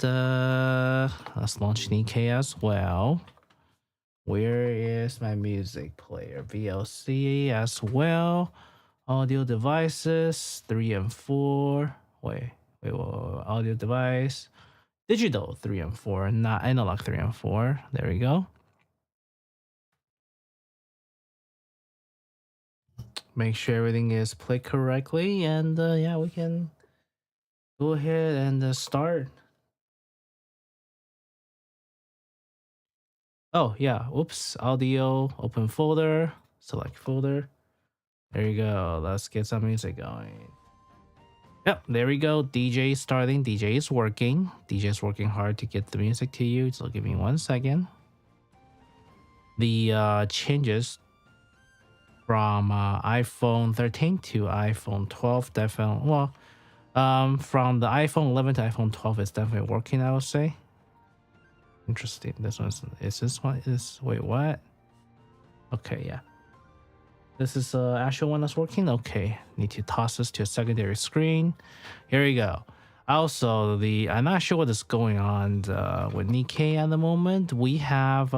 Let's launch Nikke as well. Where is my music player? VLC as well. Audio devices 3 and 4. Wait, audio device. Digital 3 and 4, not analog 3 and 4. There we go. Make sure everything is played correctly, and yeah, we can go ahead and start. Oh yeah, oops, audio, open folder, select folder. There you go. Let's get some music going. Yep, there we go. DJ starting. DJ is working. DJ is working hard to get the music to you. So give me 1 second. The changes from iPhone 13 to iPhone 12 definitely. Well, from the iPhone 11 to iPhone 12 is definitely working, I would say. Interesting. This one's is this one is wait what? Okay, yeah. This is actual one that's working. Okay, need to toss this to a secondary screen. Here we go. Also, I'm not sure what is going on with Nikke at the moment. We have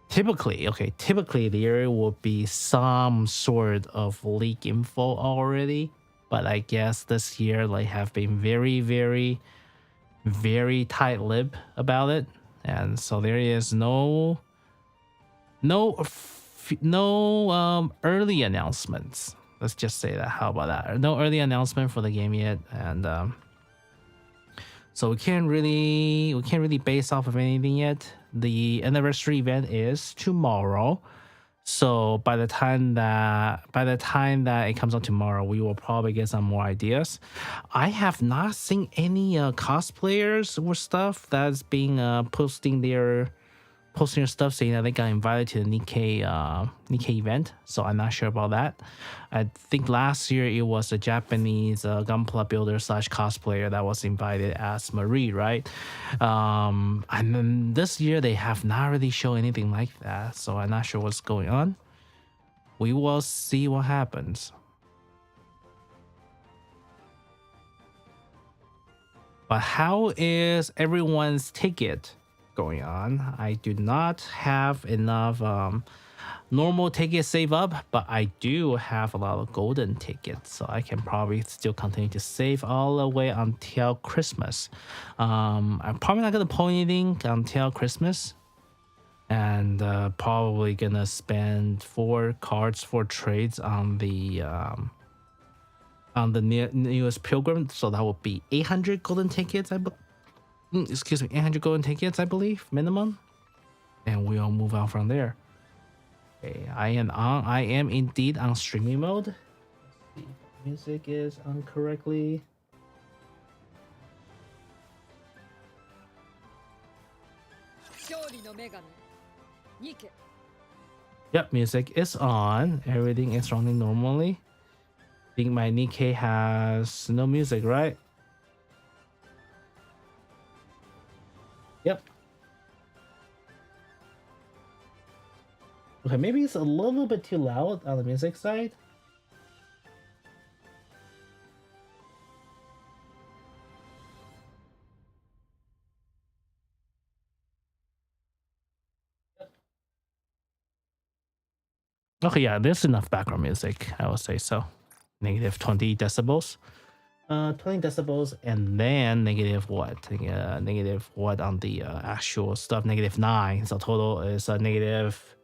typically there will be some sort of leak info already, but I guess this year like have been very tight-lipped about it, and so there is no early announcements. Let's just say that. How about that? No early announcement for the game yet, and so we can't really base off of anything yet. The anniversary event is tomorrow, so by the time that it comes out tomorrow, we will probably get some more ideas. I have not seen any cosplayers or stuff that's being posting their stuff saying that they got invited to the Nikke event, so I'm not sure about that. I think last year it was a Japanese Gunpla builder / cosplayer that was invited as Marie, right? And then this year they have not really shown anything like that, so I'm not sure what's going on. We will see what happens. But how is everyone's ticket going on? I do not have enough normal tickets saved up, but I do have a lot of golden tickets, so I can probably still continue to save all the way until Christmas. I'm probably not gonna pull anything until Christmas, and probably gonna spend 4 cards for trades on the newest pilgrim, so that would be 800 golden tickets. 800 golden tickets, I believe, minimum, and we'll move on from there. Okay, I am indeed on streaming mode. Let's see if music is on correctly. Yep, music is on. Everything is running normally. I think my Nikke has no music, right? Yep. Okay, maybe it's a little bit too loud on the music side. Okay, yeah, there's enough background music, I would say so. Negative 20 decibels. 20 decibels, and then negative what? Negative what on the actual stuff? Negative 9. So total is negative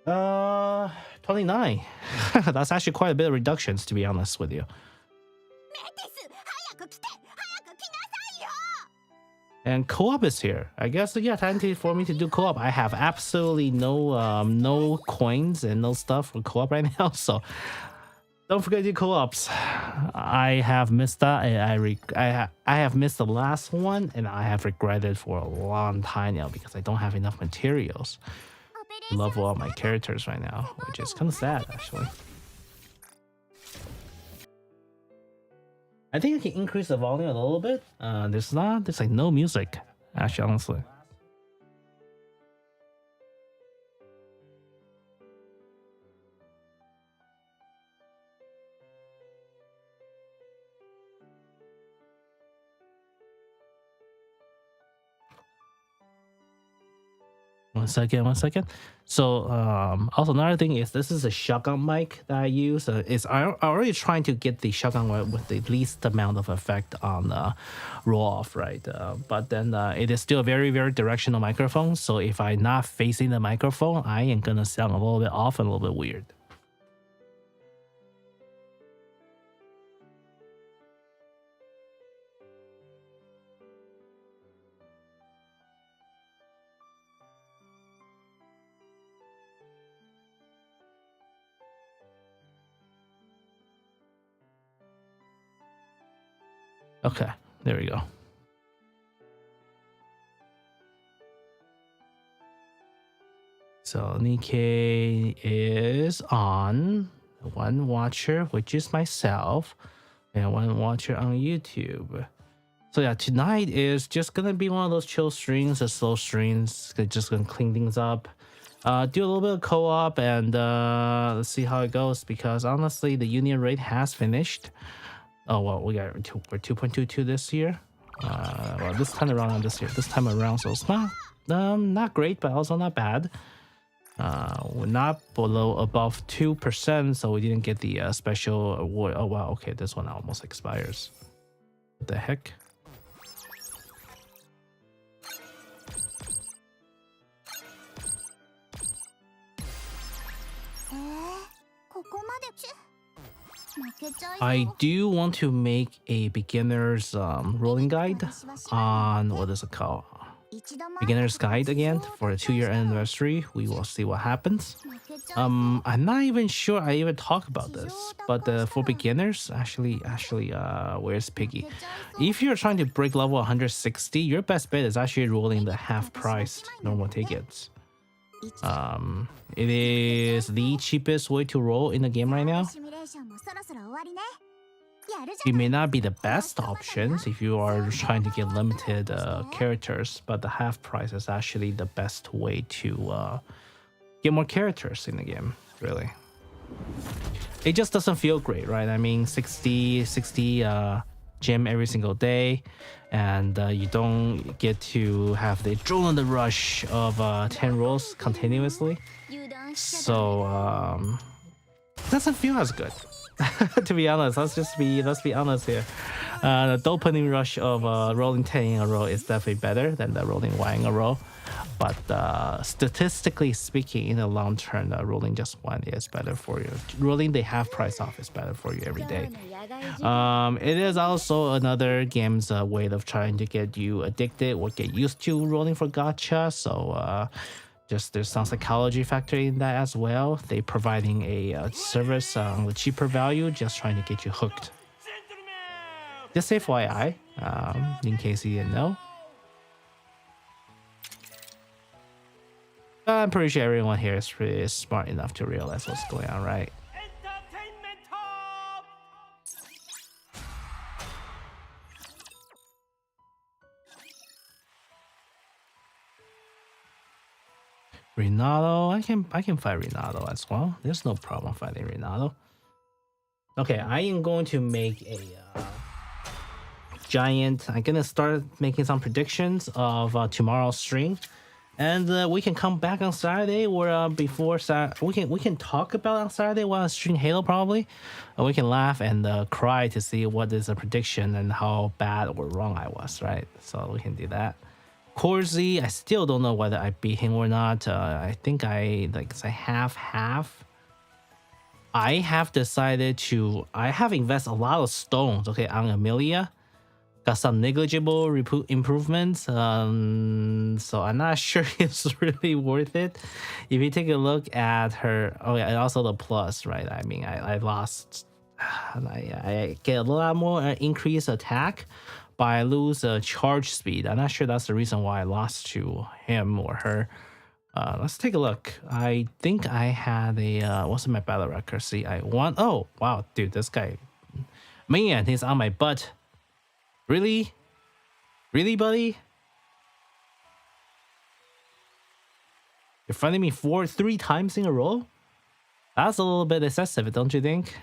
29. That's actually quite a bit of reductions, to be honest with you. And co-op is here. I guess yeah, time for me to do co-op. I have absolutely no coins and no stuff for co-op right now, so don't forget to do co-ops. I have missed that. I have missed the last one, and I have regretted for a long time now because I don't have enough materials to level up my characters right now, which is kind of sad actually. I think I can increase the volume a little bit. There's like no music, actually, honestly. One second. So also another thing is this is a shotgun mic that I use. I'm already trying to get the shotgun with the least amount of effect on roll off, right? But then it is still a very, very directional microphone. So if I'm not facing the microphone, I am gonna sound a little bit off and a little bit weird. Okay, there we go. So Nikke is on, one watcher, which is myself, and one watcher on YouTube. So yeah, tonight is just gonna be one of those chill streams, the slow streams. Just gonna clean things up, do a little bit of co-op, and let's see how it goes. Because honestly, the union rate has finished. Oh well, we're 2.22 this year. Well, this time around, so it's not great, but also not bad. We're not above 2%, so we didn't get the special award. Oh wow, okay, this one almost expires. What the heck? I do want to make a beginner's rolling guide on, what is it called? Beginner's guide again for the 2-year anniversary. We will see what happens. I'm not even sure I even talk about this, but for beginners, actually, where's Piggy? If you're trying to break level 160, your best bet is actually rolling the half-priced normal tickets. It is the cheapest way to roll in the game right now. It may not be the best options if you are trying to get limited characters, but the half price is actually the best way to get more characters in the game, really. It just doesn't feel great, right? I mean, 60 gem every single day, and you don't get to have the adrenaline rush of 10 rolls continuously. So doesn't feel as good. To be honest, let's be honest here. The dopamine rush of rolling 10 in a row is definitely better than the rolling 1 in a row. But statistically speaking, in the long term, rolling just 1 is better for you. Rolling the half price off is better for you every day. It is also another game's way of trying to get you addicted or get used to rolling for gacha. So just there's some psychology factor in that as well. They providing a service with cheaper value, just trying to get you hooked. Just FYI, in case you didn't know. I'm pretty sure everyone here is pretty smart enough to realize what's going on, right? Renato, I can fight Renato as well. There's no problem fighting Renato. Okay, I am going to make a giant. I'm gonna start making some predictions of tomorrow's stream, and we can come back on Saturday or before Saturday. We can talk about on Saturday while I stream Halo probably. We can laugh and cry to see what is a prediction and how bad or wrong I was, right? So we can do that. Corsi, I still don't know whether I beat him or not. I think I half. I have decided to. I have invested a lot of stones. Okay, on Amelia, got some negligible improvements. So I'm not sure it's really worth it. If you take a look at her, oh yeah, and also the plus, right? I mean, I lost. I get a lot more increased attack. But I lose charge speed. I'm not sure that's the reason why I lost to him or her. Let's take a look. I think I had a what's my battle record? See, I won. Oh wow, dude, this guy, man, he's on my butt. Really, buddy? You're fighting me 3 times in a row? That's a little bit excessive, don't you think?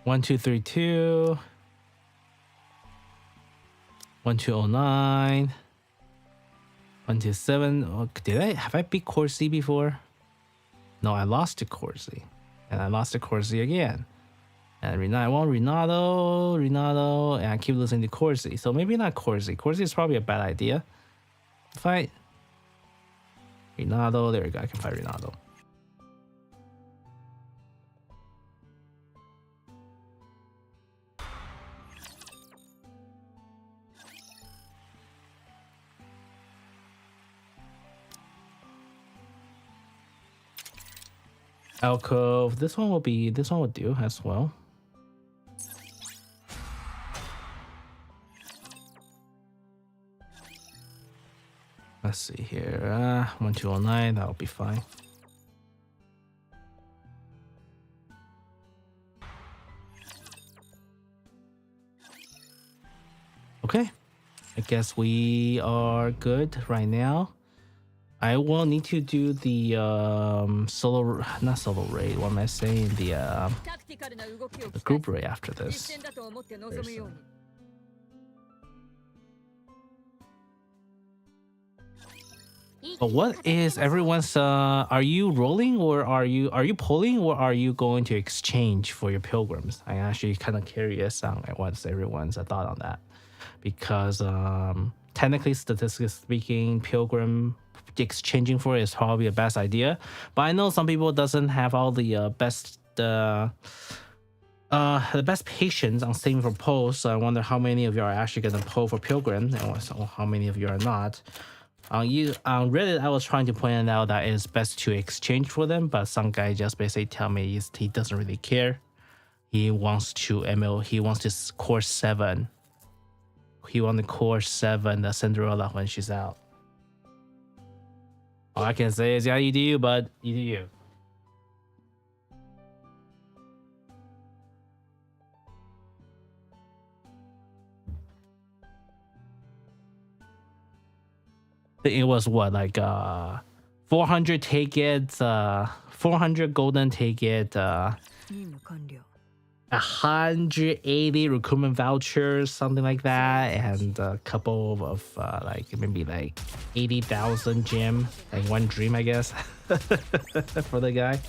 1232. 1209. 127. Oh, have I beat Corsi before? No, I lost to Corsi. And I lost to Corsi again. And I want Renato, and I keep losing to Corsi. So maybe not Corsi. Corsi is probably a bad idea. Fight Renato. There we go. I can fight Renato. Alcove. This one will do as well. Let's see here. 1209, that'll be fine. Okay. I guess we are good right now. I will need to do the not solo raid. What am I saying? The group raid after this. But what is everyone's? Are you rolling or are you pulling or are you going to exchange for your pilgrims? I'm actually kind of curious on what's everyone's thought on that, because technically, statistically speaking, pilgrim exchanging for it is probably the best idea. But I know some people doesn't have all the best patience on saving for polls. So I wonder how many of you are actually gonna poll for pilgrim, and how many of you are not. On Reddit, I was trying to point out that it's best to exchange for them, but some guy just basically tell me he doesn't really care. He wants to he wants this core 7. He wants the core 7, the Cinderella when she's out. All I can say is, yeah, you do you, bud. You do you. It was what, like 400 tickets, 400 golden ticket, 180 recruitment vouchers, something like that, and a couple of like maybe like 80,000 gem, like one dream, I guess, for the guy.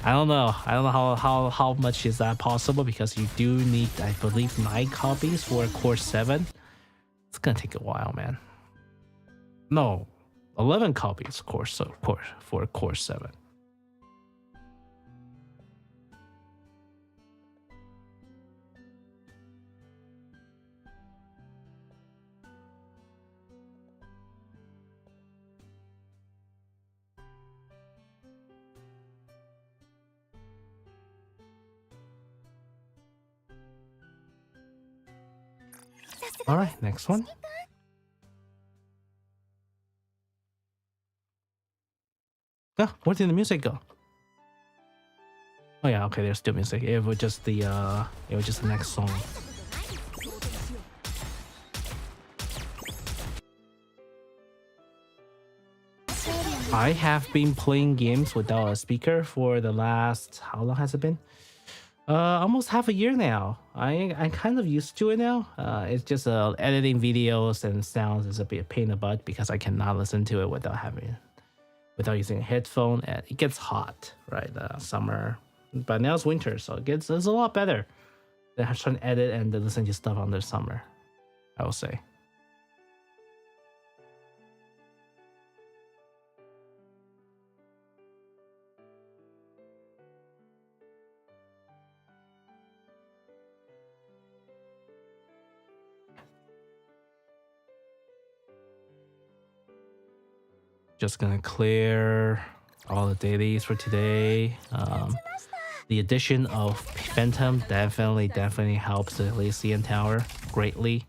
I don't know how much is that possible, because you do need, I believe, 9 copies for a core 7. It's gonna take a while, man. No, 11 copies for core 7. All right, next one. Oh, where did the music go? Oh yeah, okay, there's still music. It was just the next song. I have been playing games without a speaker for the last, how long has it been? Almost half a year now. I'm kind of used to it now. It's just editing videos and sounds is a bit pain in the butt, because I cannot listen to it without using a headphone, and it gets hot, right? Summer, but now it's winter, so it's a lot better than trying to edit and listen to stuff on the summer, I will say. Just gonna clear all the dailies for today. The addition of Phantom definitely helps the Elysian Tower greatly.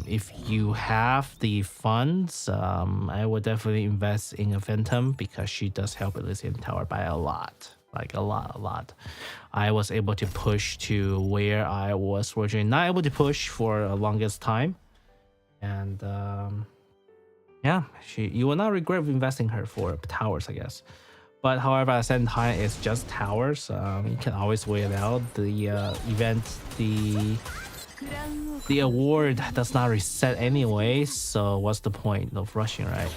If you have the funds, I would definitely invest in a Phantom, because she does help Elysian Tower by a lot, like a lot. I was able to push to where I was originally not able to push for the longest time, and yeah, you will not regret investing her for towers, I guess. But however, at the same time, it's just towers. You can always wait it out. The event, the award does not reset anyway. So what's the point of rushing, right?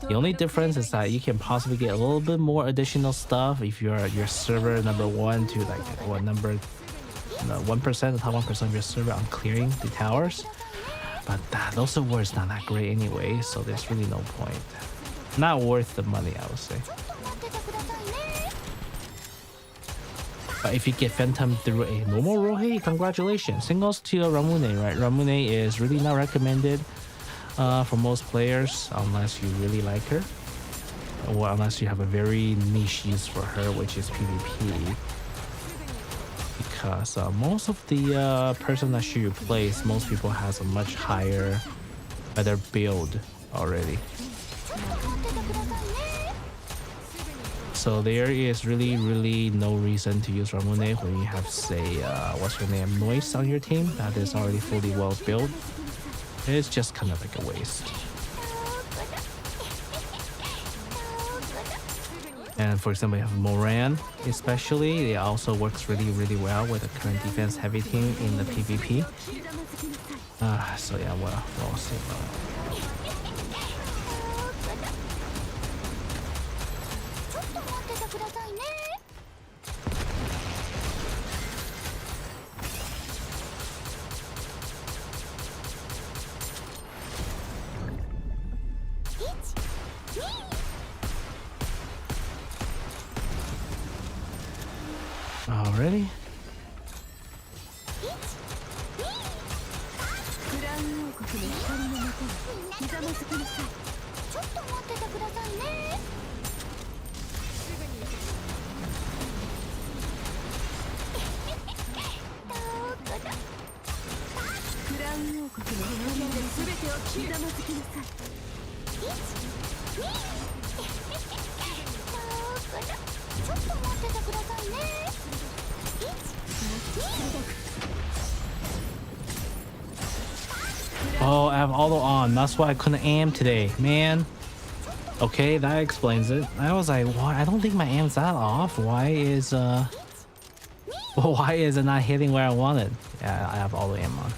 The only difference is that you can possibly get a little bit more additional stuff if you're your server number 1 to like what number 1%, the top 1% of your server on clearing the towers. But those awards not that great anyway, so there's really no point. Not worth the money, I would say. But if you get Phantom through a normal role, hey, congratulations. Singles to Ramune, right? Ramune is really not recommended for most players unless you really like her. Or unless you have a very niche use for her, which is PvP. Because most of the person that she replaced, most people has a much higher, better build already. So there is really no reason to use Ramune when you have, say, what's her name, Noise on your team that is already fully well built. It's just kind of like a waste. And for example, you have Moran, especially. It also works really well with the current defense heavy team in the PvP. So yeah, we'll see. Already? Oh, I have auto on. That's why I couldn't aim today, man. Okay, that explains it. I was like, what? I don't think my aim's that off. Why is it not hitting where I wanted? Yeah, I have auto aim on.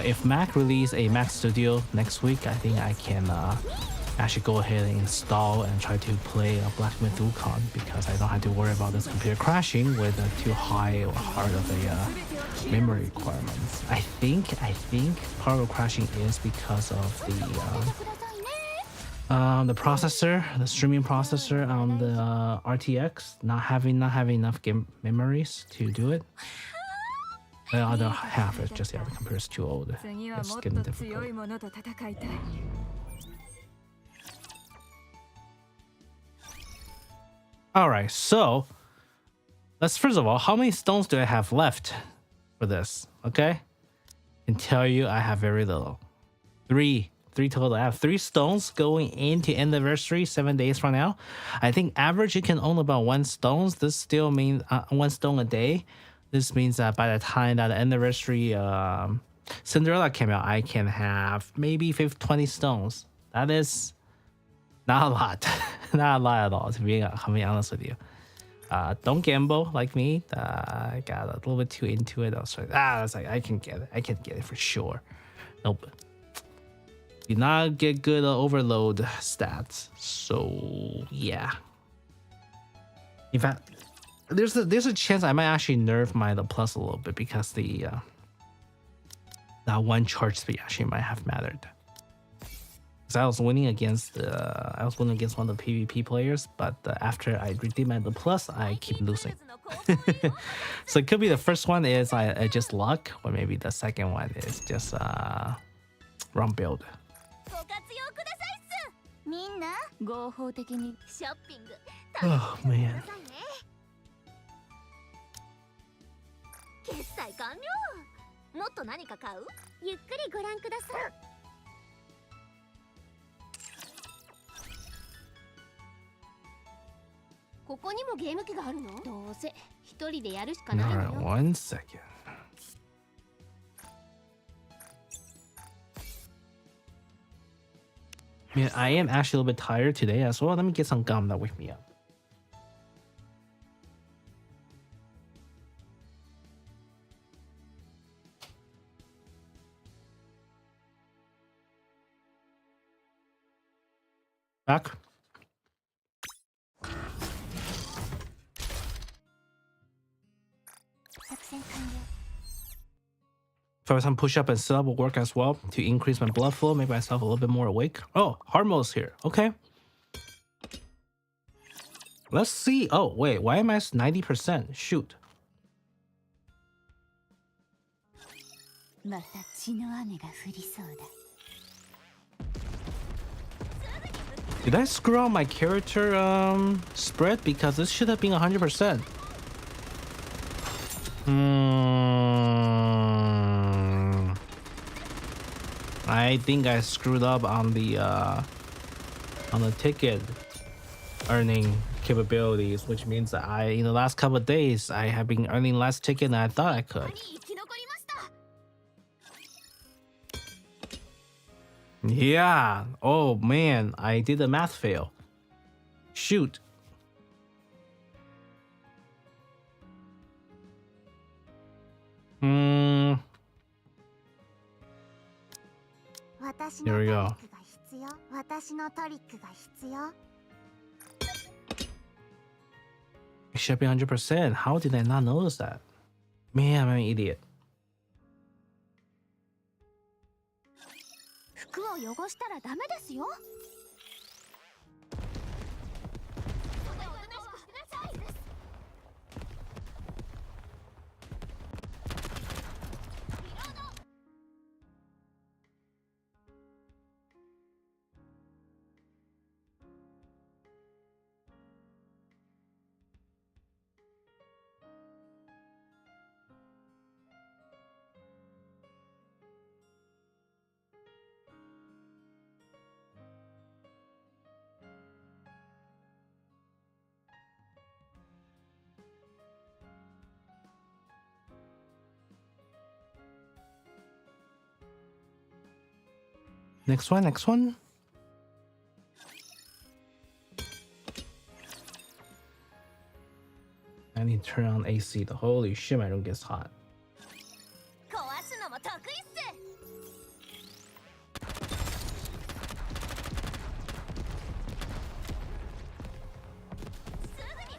If Mac release a Mac Studio next week, I think I can actually go ahead and install and try to play a Black Myth Wukong, because I don't have to worry about this computer crashing with too high or hard of a memory requirements. I think part of crashing is because of the processor, the streaming processor on the RTX not having enough game memories to do it. The other half is just, yeah, the computer's too old. It's getting difficult. Alright, so let's first of all, how many stones do I have left for this? Okay, I can tell you I have very little. Three total. I have 3 stones going into anniversary 7 days from now. I think average you can own about 1 stone. This still means 1 stone a day. This means that by the time that the anniversary Cinderella came out, I can have maybe 20 stones. That is not a lot. Not a lot at all, to be honest with you. Don't gamble like me. I got a little bit too into it. I was like, I can get it. I can get it for sure. Nope. Do not get good overload stats. So yeah. In fact, there's a chance I might actually nerf my the plus a little bit, because the that 1 charge speed actually might have mattered. Because I was winning against one of the PvP players, but after I redeem my the plus, I keep losing. So it could be the first one is I just luck, or maybe the second one is just wrong build. Oh man. 決済完了。もっと何か買う？ゆっくりご覧ください。ここにもゲーム機があるの？どうせ一人でやるしかないのよ。 Alright, 1 second. Man, I am actually a little bit tired today as well. Let me get some gum that wake me up. Back. So some push up and sit up will work as well to increase my blood flow, make myself a little bit more awake. Oh, hard mode's here. Okay. Let's see. Oh, wait. Why am I 90%? Shoot. Did I screw up my character spread? Because this should have been 100%. I think I screwed up on the ticket earning capabilities, which means that in the last couple of days I have been earning less ticket than I thought I could. Yeah. Oh man, I did the math fail. Shoot. Here we go. It should be 100%. How did I not notice that? Man, I'm an idiot. Next one. I need to turn on AC. The holy shit, my room gets hot.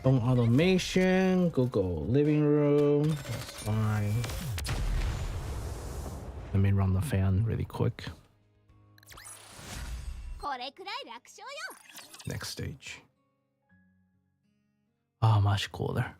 Home automation, Google living room. That's fine. Let me run the fan really quick. Next stage. Oh, much cooler.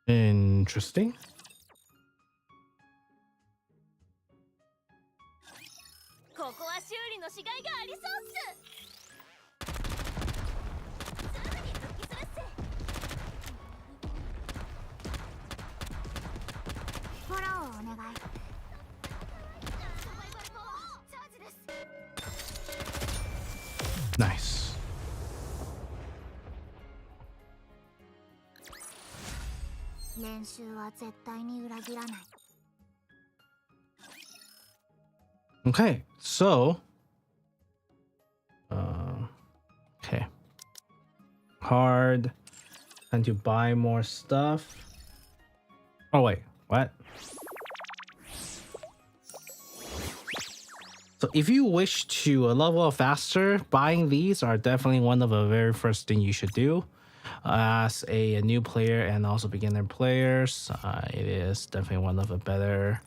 Interesting. Nice. Okay, so okay, hard and to buy more stuff. Oh wait, what? So if you wish to level up faster, buying these are definitely one of the very first thing you should do. As a new player and also beginner players, it is definitely one of the better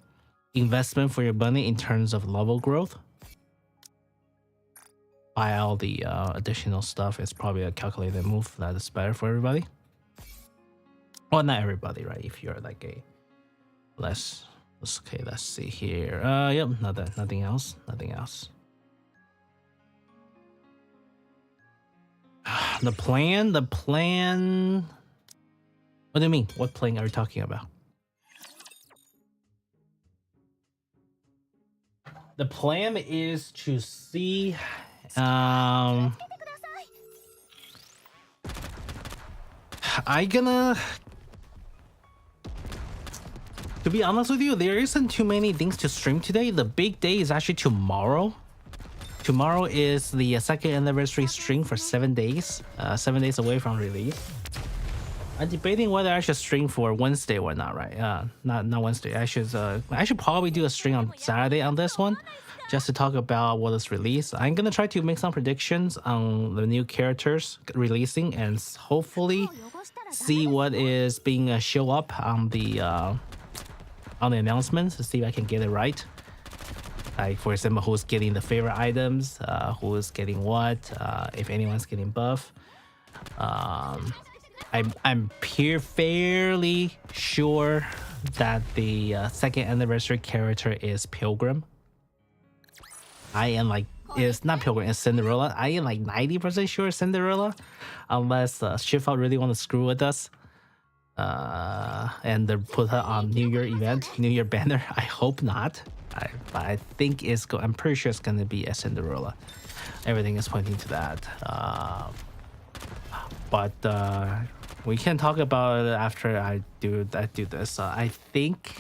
investment for your money in terms of level growth. buy all the additional stuff, it's probably a calculated move that is better for everybody. Well, not everybody, right? If you're like a let's see here. Yep, nothing else. The plan. What do you mean? What plan are you talking about? The plan is to see to be honest with you, there isn't too many things to stream today. The big day is actually tomorrow. Tomorrow is the second anniversary stream for 7 days. 7 days away from release. I'm debating whether I should stream for Wednesday or not, right? Not Wednesday. I should probably do a stream on Saturday on this one, just to talk about what is released. I'm gonna try to make some predictions on the new characters releasing, and hopefully see what is being show up on the announcements to see if I can get it right. Like, for example, who's getting the favorite items, who's getting what, if anyone's getting buff. I'm fairly sure that the second anniversary character is Pilgrim. I am like, it's not Pilgrim, it's Cinderella. I am like 90% sure it's Cinderella, unless Shift Out really want to screw with us. And they put her on New Year event, New Year banner. I hope not. I think I'm pretty sure it's gonna be a Cinderella. Everything is pointing to that. But we can talk about it after I do this. I think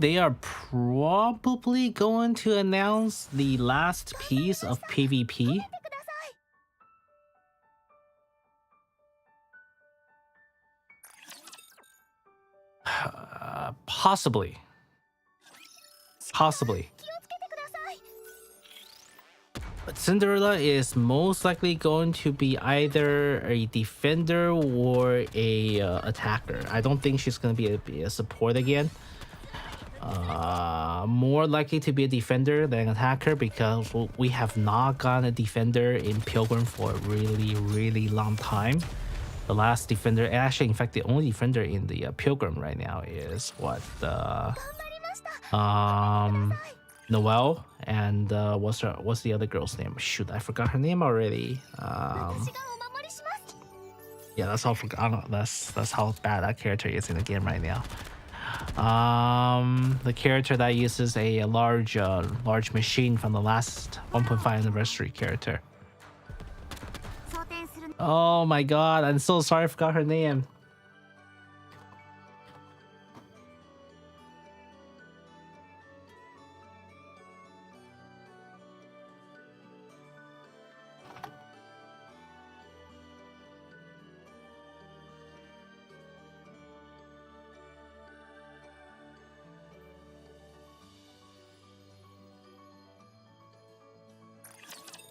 they are probably going to announce the last piece of PvP. Possibly. But Cinderella is most likely going to be either a defender or a attacker. I don't think she's going to be a support again. More likely to be a defender than attacker, because we have not gotten a defender in Pilgrim for a really long time. The last defender, actually, in fact, the only defender in the Pilgrim right now is what Noelle, and what's the other girl's name? Shoot, I forgot her name already. Yeah, that's how that's how bad that character is in the game right now. The character that uses a large machine from the last 1.5 anniversary character. Oh my god, I'm so sorry, I forgot her name.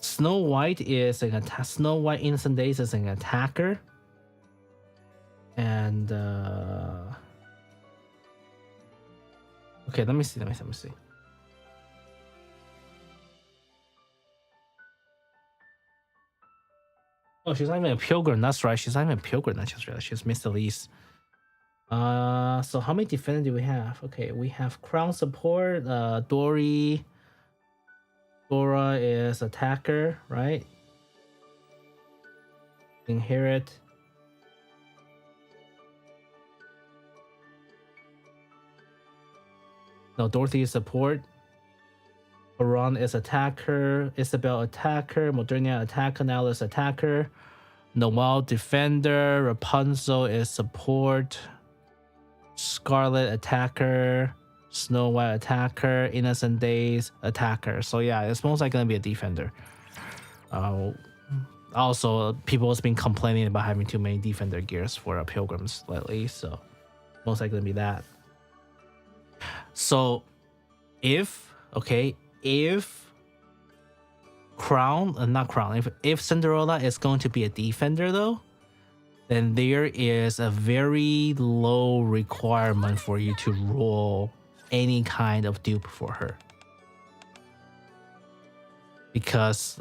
Snow White is an attack. Snow White Innocent Days is an attacker, and okay, let me see. Oh, she's not even a Pilgrim. That's right. She's not even a Pilgrim. I just realized she's Mr. Lee's. So how many defenders do we have? Okay, we have Crown support. Dora is attacker, right? Inherit. No, Dorothy is support. Baron is attacker. Isabel attacker. Modernia attacker. Nellus attacker. Noelle defender. Rapunzel is support. Scarlet attacker. Snow White attacker, Innocent Days attacker. So yeah, it's most likely gonna be a defender. Also, people have been complaining about having too many defender gears for Pilgrims lately, so most likely gonna be that. So if if Cinderella is going to be a defender though, then there is a very low requirement for you to roll any kind of dupe for her. Because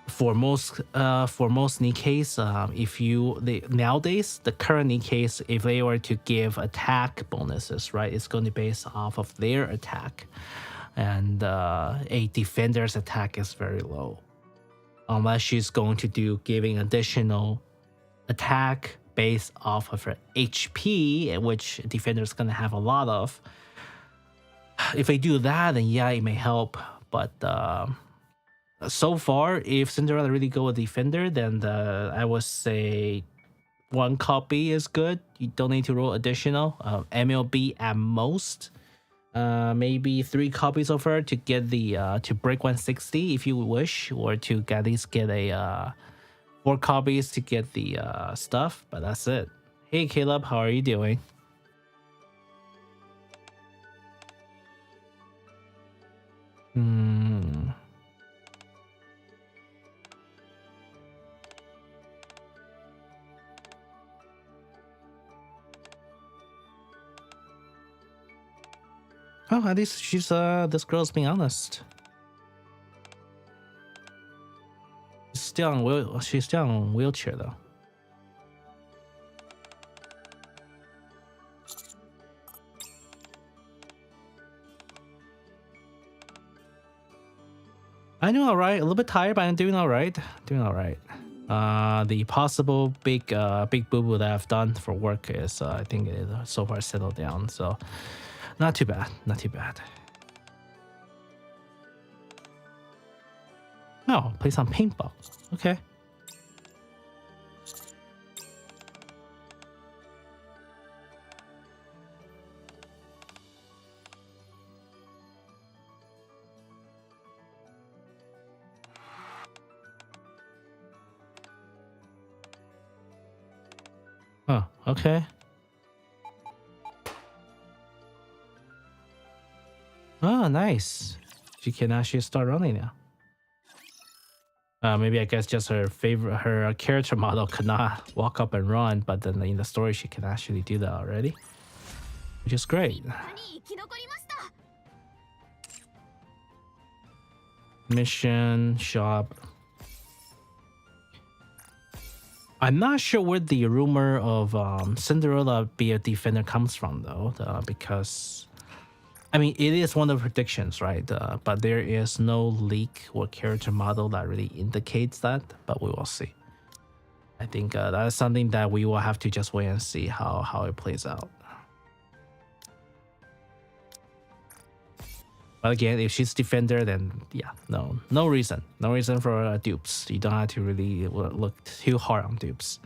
for most Nikkes, if you nowadays the current Nikkes, if they were to give attack bonuses, right, it's going to be based off of their attack, and a defender's attack is very low, unless she's going to do giving additional attack based off of her HP, which defender's gonna have a lot of. If they do that, then yeah, it may help, but so far, if Cinderella really go with defender, then I would say 1 copy is good. You don't need to roll additional. MLB at most. Maybe 3 copies of her to get the to break 160 if you wish, or to at least get a 4 copies to get the stuff. But that's it. Hey Caleb, how are you doing? Oh, at least she's this girl's being honest. She's still on wheelchair though. I'm doing alright. A little bit tired, but I'm doing alright. The possible big boo boo that I've done for work is I think it so far settled down. So not too bad. Oh, play some paintball. Okay. Oh, okay. Oh, nice. She can actually start running now. Maybe I guess just her character model could not walk up and run, but then in the story she can actually do that already, which is great. Mission shop. I'm not sure where the rumor of Cinderella be a defender comes from though, because I mean, it is one of the predictions, right? But there is no leak or character model that really indicates that, but we will see. I think that is something that we will have to just wait and see how it plays out. But again, if she's defender, then yeah, no reason for dupes. You don't have to really look too hard on dupes.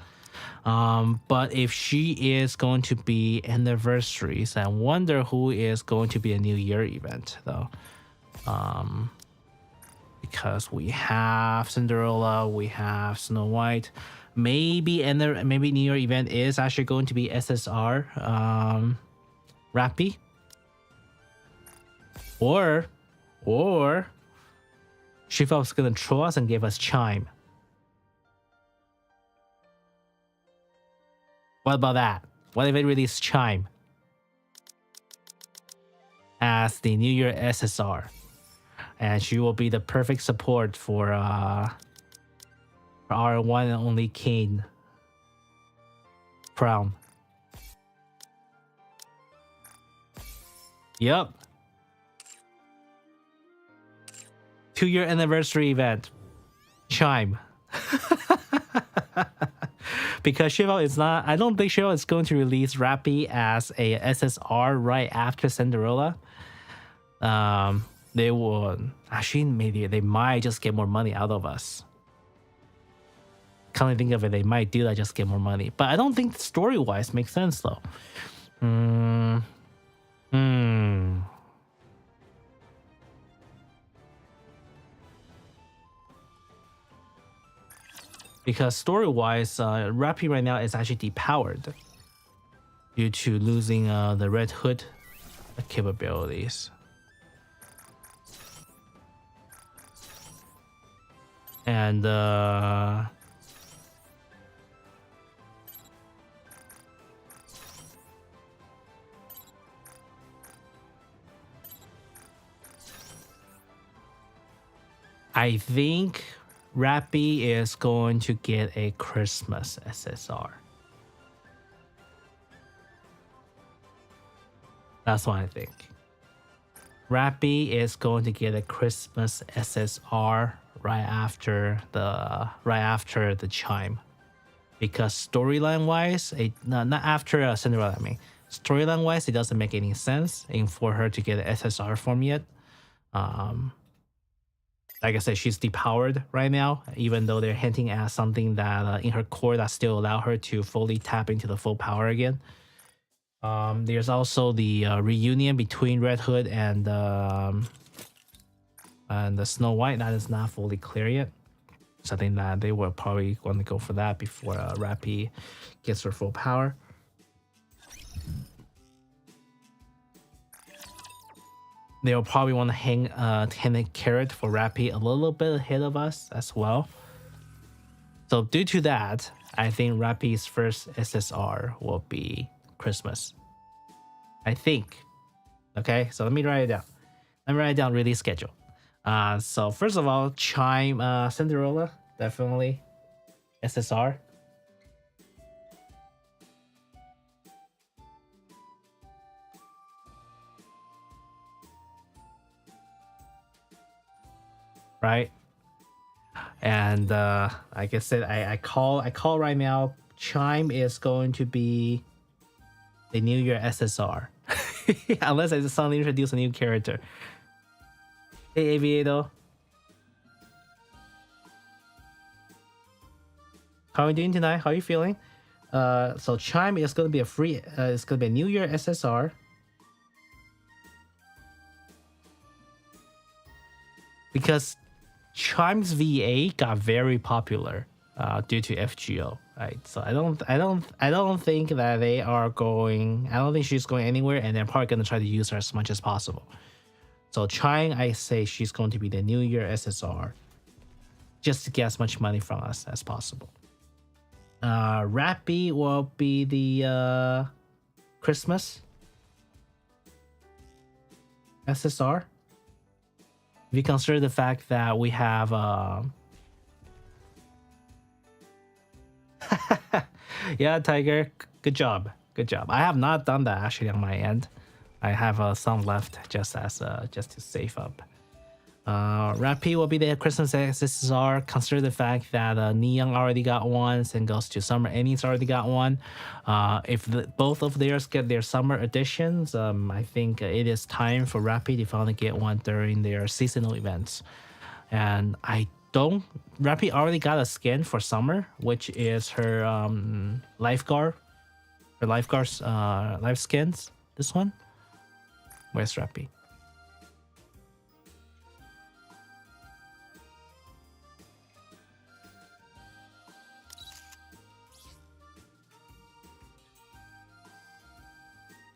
But if she is going to be anniversaries, I wonder who is going to be a New Year event though. Because we have Cinderella, we have Snow White. Maybe New Year event is actually going to be SSR, Rappy, or Shifop's gonna troll us and give us Chime. What about that? What if it released Chime as the New Year SSR? And she will be the perfect support for our one and only Kane crown. Yep. 2-year anniversary event. Chime. Because Shiva is not, I don't think Shiva is going to release Rappy as a SSR right after Cinderella. They will actually, maybe they might just get more money out of us. Come to think of it, they might do that, just get more money. But I don't think story wise makes sense though. Because story-wise, Rappy right now is actually depowered due to losing the Red Hood capabilities. And I think Rappy is going to get a Christmas SSR. That's what I think. Rappy is going to get a Christmas SSR right after the chime, because storyline wise, not after Cinderella. I mean, storyline wise, it doesn't make any sense for her to get an SSR form yet. Like I said, she's depowered right now, even though they're hinting at something that in her core that still allow her to fully tap into the full power again. There's also the reunion between Red Hood and the Snow White that is not fully clear yet. So I think that they were probably going to go for that before Rappy gets her full power. They'll probably want to hang a carrot for Rappy a little bit ahead of us as well. So due to that, I think Rappy's first SSR will be Christmas. I think. Okay, so let me write it down. Let me write down release schedule. So first of all, Chime Cinderella, definitely SSR. Right? And like I said, I call right now, Chime is going to be the New Year SSR. Unless I suddenly introduce a new character. Hey Aviator. How are you doing tonight? How are you feeling? So Chime is gonna be a free it's gonna be a New Year SSR. Because Chime's VA got very popular due to FGO, right? So I don't think that they are going. I don't think she's going anywhere, and they're probably gonna try to use her as much as possible. So Chime, I say she's going to be the New Year SSR, just to get as much money from us as possible. Rappy will be the Christmas SSR. If you consider the fact that we have yeah, Tiger, good job. I have not done that actually on my end. I have some left just to save up. Rappy will be the Christmas SSR. Consider the fact that Neon already got one, and goes to Summer Annie's already got one. If both of theirs get their summer editions, I think it is time for Rappy to finally get one during their seasonal events. And Rappy already got a skin for summer, which is her lifeguard, life skins. This one. Where's Rappy?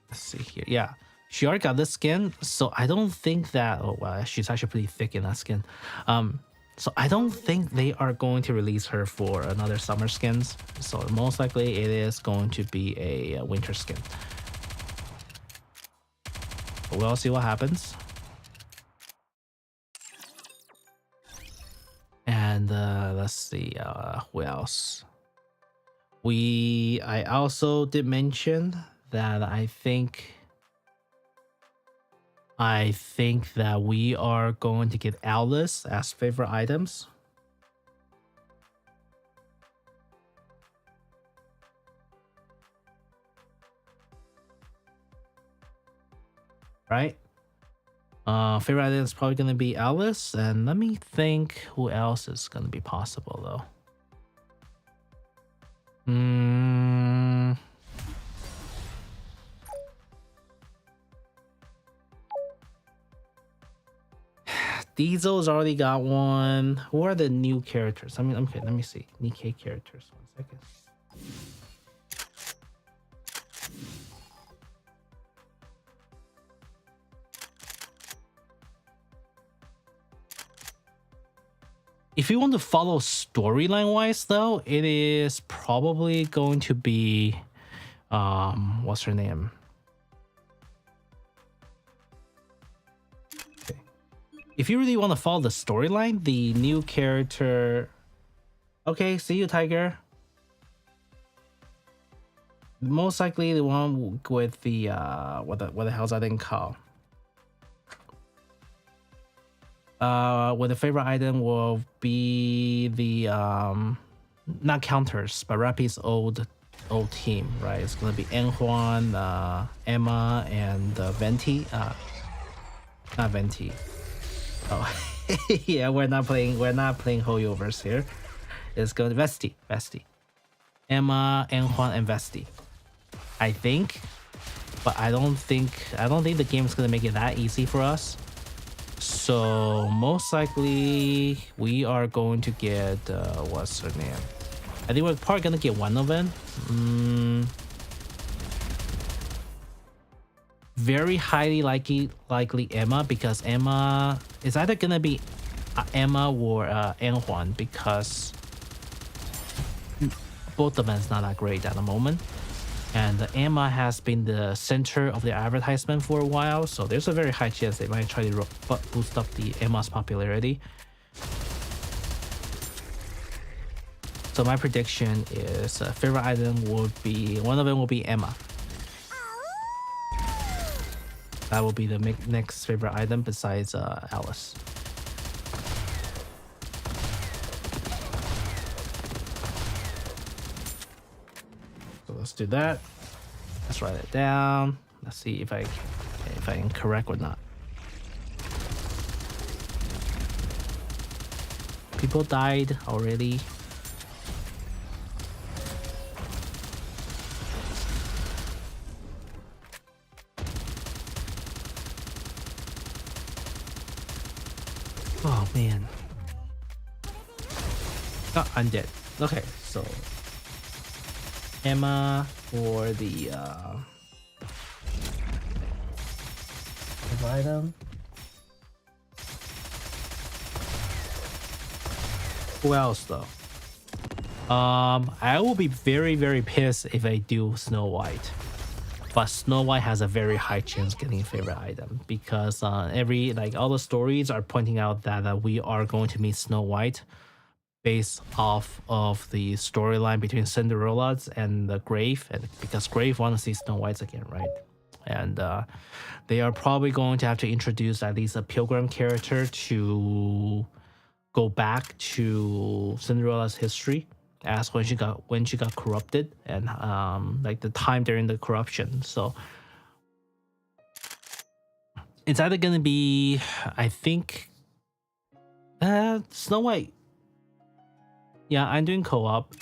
Let's see here. Yeah, she already got this skin, so I don't think that. Oh wow, she's actually pretty thick in that skin. So I don't think they are going to release her for another summer skins. So most likely it is going to be a winter skin. But we'll see what happens. And let's see who else. I also did mention that I think that we are going to get Alice as favorite items. Right? Favorite item is probably going to be Alice. And let me think who else is going to be possible though. Diesel's already got one. Who are the new characters? I mean, okay, let me see. Nikke characters. 1 second. If you want to follow storyline wise though, it is probably going to be what's her name? Okay. if you really want to follow the storyline, the new character. Okay, see you, Tiger. Most likely the one with the what the hell's that thing called? With the favorite item will be the not counters, but Rappy's old team, right? It's gonna be Enhuan, Emma, and Venti. Not Venti. Oh, yeah, we're not playing Hoyoverse here. It's going to Vesti. Emma, Enhuan, and Vesti. I think, but I don't think the game is gonna make it that easy for us. So most likely we are going to get what's her name? I think we're probably gonna get one of them. Very highly likely Emma, because Emma is either gonna be Emma or Enhuan, because both of them is not that great at the moment. And Emma has been the center of the advertisement for a while, so there's a very high chance they might try to boost up the Emma's popularity. So my prediction is favorite item will be, one of them will be Emma. That will be the next favorite item besides Alice. So let's do that. Let's write it down. Let's see if I am correct or not. People died already. Oh man. Oh, I'm dead. Okay, so Emma for the item. Who else though? I will be very pissed if I do Snow White. But Snow White has a very high chance getting a favorite item, because all the stories are pointing out that we are going to meet Snow White based off of the storyline between Cinderella's and the Grave, and because Grave wants to see Snow White's again, right? And they are probably going to have to introduce at least a pilgrim character to go back to Cinderella's history, as when she got corrupted, and like the time during the corruption. So it's either gonna be, I think, Snow White. Yeah, I'm doing co-op.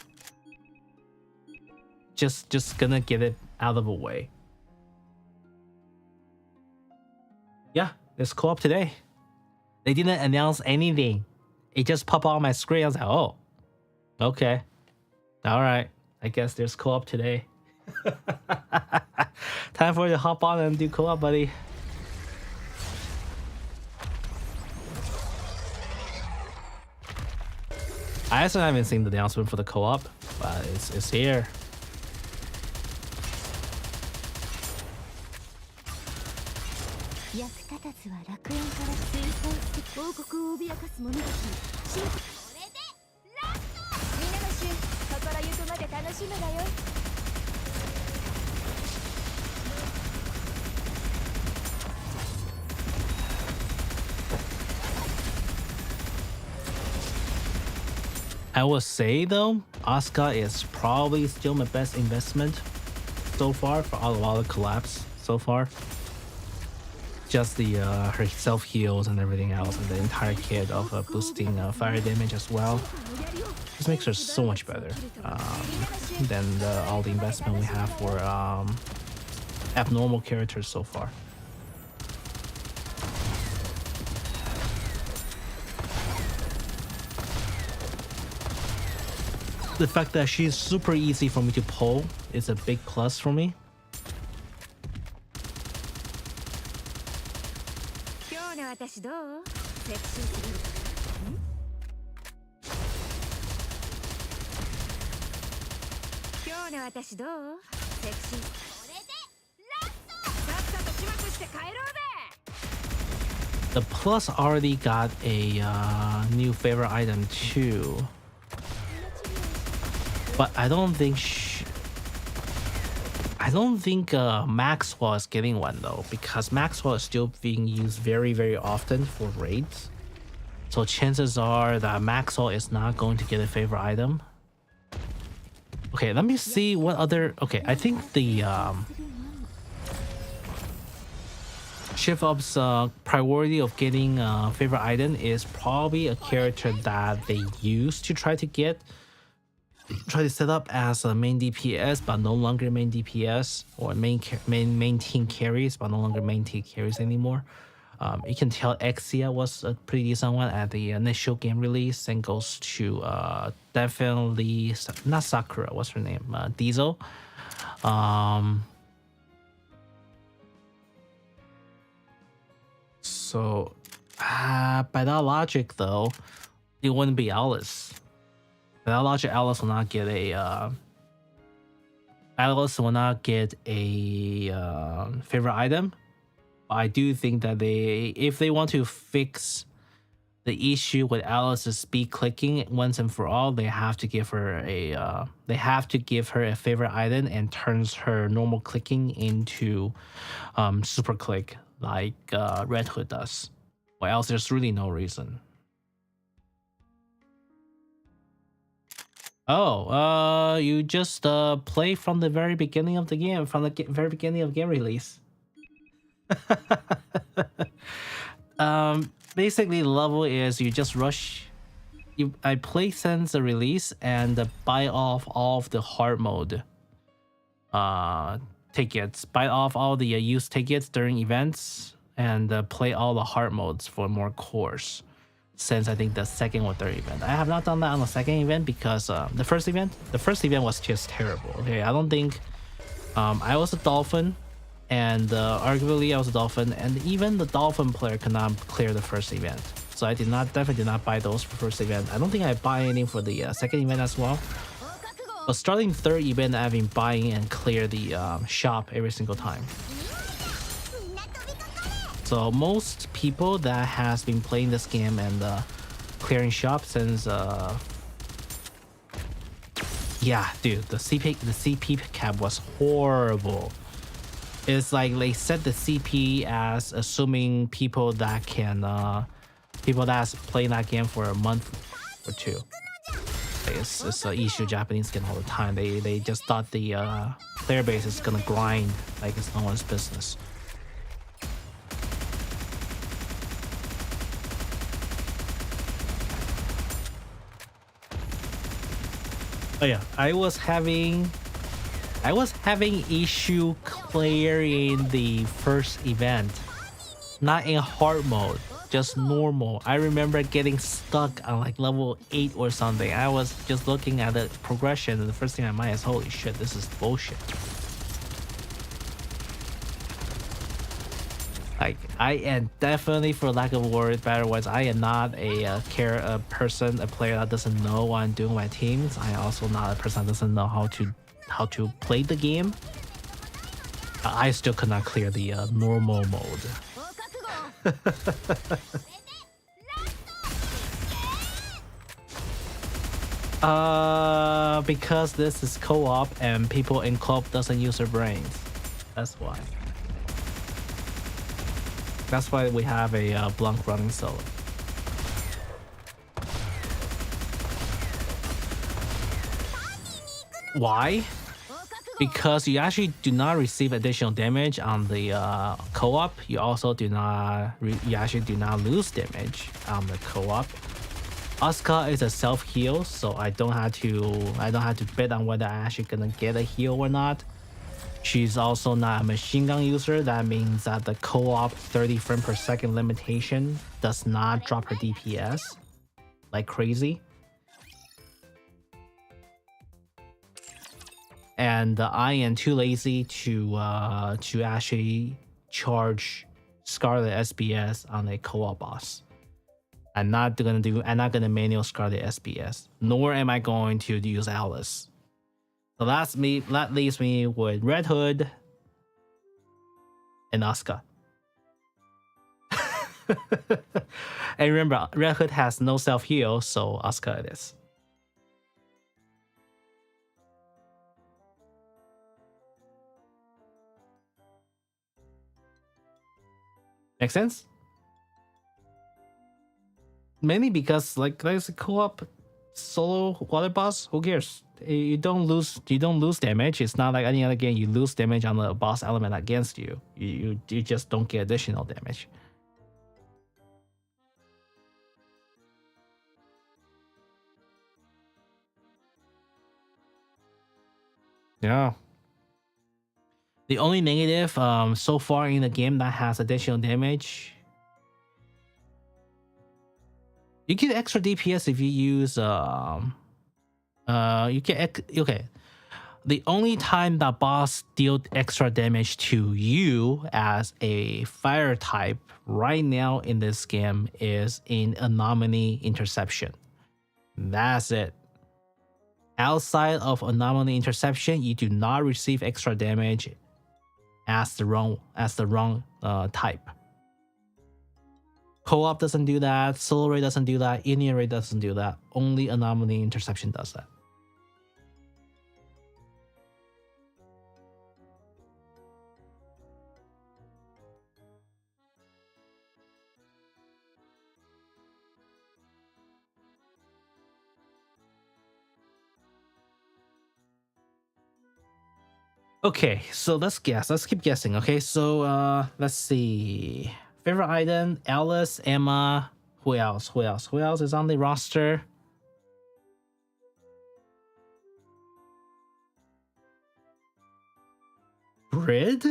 Just gonna get it out of the way. Yeah, there's co-op today. They didn't announce anything. It just popped on my screen. I was like, oh, okay. All right. I guess there's co-op today. Time for you to hop on and do co-op, buddy. I actually haven't seen the announcement for the co-op, but it's here. I will say though, Asuka is probably still my best investment so far for all the collabs so far. Just the her self heals and everything else, and the entire kit of boosting fire damage as well. This makes her so much better than all the investment we have for abnormal characters so far. The fact that she's super easy for me to pull is a big plus for me. The plus already got a new favorite item too, but I don't think Maxwell is getting one though, because Maxwell is still being used very, very often for raids. So chances are that Maxwell is not going to get a favorite item. Okay, let me see what other. Okay, I think the Shift Up's priority of getting a favorite item is probably a character that they used to try to set up as a main DPS, but no longer main DPS, or main team carries, but no longer main team carries anymore. You can tell Exia was a pretty decent one at the initial game release, and goes to definitely not Sakura. What's her name? Diesel. So by that logic, though, it wouldn't be Alice. By that logic, Alice will not get a favorite item. I do think that if they want to fix the issue with Alice's speed clicking once and for all, they have to give her a favorite item and turns her normal clicking into super click like Red Hood does. Or else there's really no reason. Oh, you just play from the very beginning of the game, from the very beginning of game release. Basically the level is you just rush. I play since the release and buy off all of the hard mode tickets, buy off all the used tickets during events, and play all the hard modes for more cores. Since I think the second or third event, I have not done that on the second event because the first event was just terrible. Okay, I don't think I was a dolphin. And arguably I was a dolphin, and even the dolphin player could not clear the first event. So I definitely did not buy those for first event. I don't think I buy any for the second event as well. But starting third event, I've been buying and clear the shop every single time. So most people that has been playing this game and clearing shop since yeah, dude, the CP cap was horrible. It's like they set the CP as assuming people that's playing that game for a month or two. Like it's an issue Japanese game all the time. They just thought the player base is gonna grind like it's no one's business. Oh yeah, I was having issue clearing the first event, not in hard mode, just normal. I remember getting stuck on like level 8 or something. I was just looking at the progression, and the first thing I mind is, holy shit, this is bullshit. Like, I am definitely, for lack of better words, I am not a player that doesn't know what I'm doing with my teams. I am also not a person that doesn't know how to play the game. I still could not clear the normal mode. Because this is co-op and people in co-op doesn't use their brains. That's why. That's why we have a Blanc running solo. Why? Because you actually do not receive additional damage on the co-op. You also do not lose damage on the co-op. Asuka is a self-heal, so I don't have to bet on whether I'm actually gonna get a heal or not. She's also not a machine gun user. That means that the co-op 30 frames per second limitation does not drop her DPS like crazy. And I am too lazy to actually charge Scarlet SBS on a co-op boss. I'm not gonna manual Scarlet SBS, nor am I going to use Alice. So that leaves me with Red Hood and Asuka. And remember, Red Hood has no self heal, so Asuka it is. Make sense? Mainly because like there's a co-op solo water boss. Who cares? You don't lose damage. It's not like any other game. You lose damage on the boss element against you. You just don't get additional damage. Yeah. The only negative so far in the game that has additional damage, you get extra DPS if you use you get okay. The only time that boss dealt extra damage to you as a fire type right now in this game is in Anomaly Interception. That's it. Outside of Anomaly Interception, you do not receive extra damage as the wrong type. Co-op doesn't do that, solo raid doesn't do that, Indian raid doesn't do that. Only Anomaly Interception does that. Okay, so let's guess. Let's keep guessing. Okay, so let's see. Favorite item: Alice, Emma. Who else? Who else? Who else is on the roster? Brid?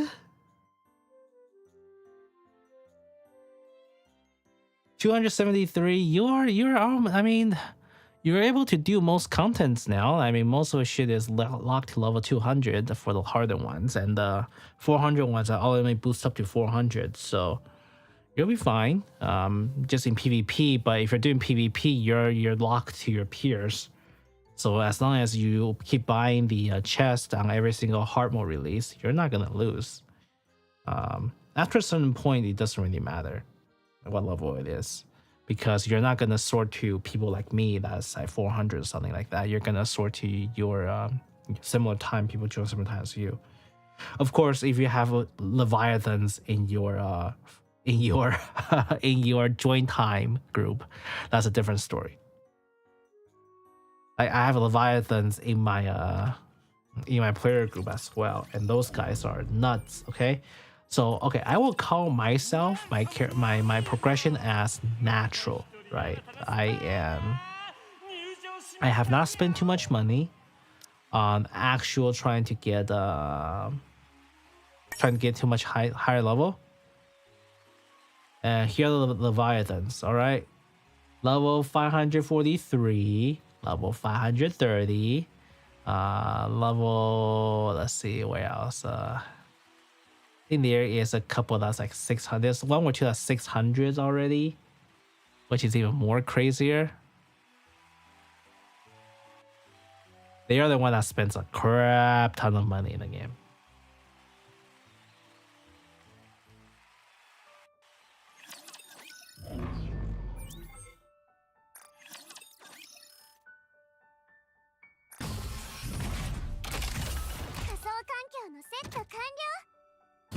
273. You're I mean, you're able to do most contents now. I mean, most of the shit is locked to level 200 for the harder ones, and the 400 ones are already boosted up to 400. So you'll be fine. Just in PvP, but if you're doing PvP, you're locked to your peers. So as long as you keep buying the chest on every single hard mode release, you're not gonna lose. After a certain point, it doesn't really matter what level it is, because you're not gonna sort to people like me that's like 400 or something like that. You're gonna sort to your similar time people join similar time as you. Of course, if you have Leviathans in your in your join time group, that's a different story. I have Leviathans in my player group as well, and those guys are nuts. Okay, so okay, I will call myself my progression as natural, right? I have not spent too much money on actual trying to get too much higher level. Here are the Leviathans. All right, level 543, level 530. Level, let's see where else. I think there is a couple that's like 600. There's one or two that's 600s already, which is even more crazier. They are the one that spends a crap ton of money in the game.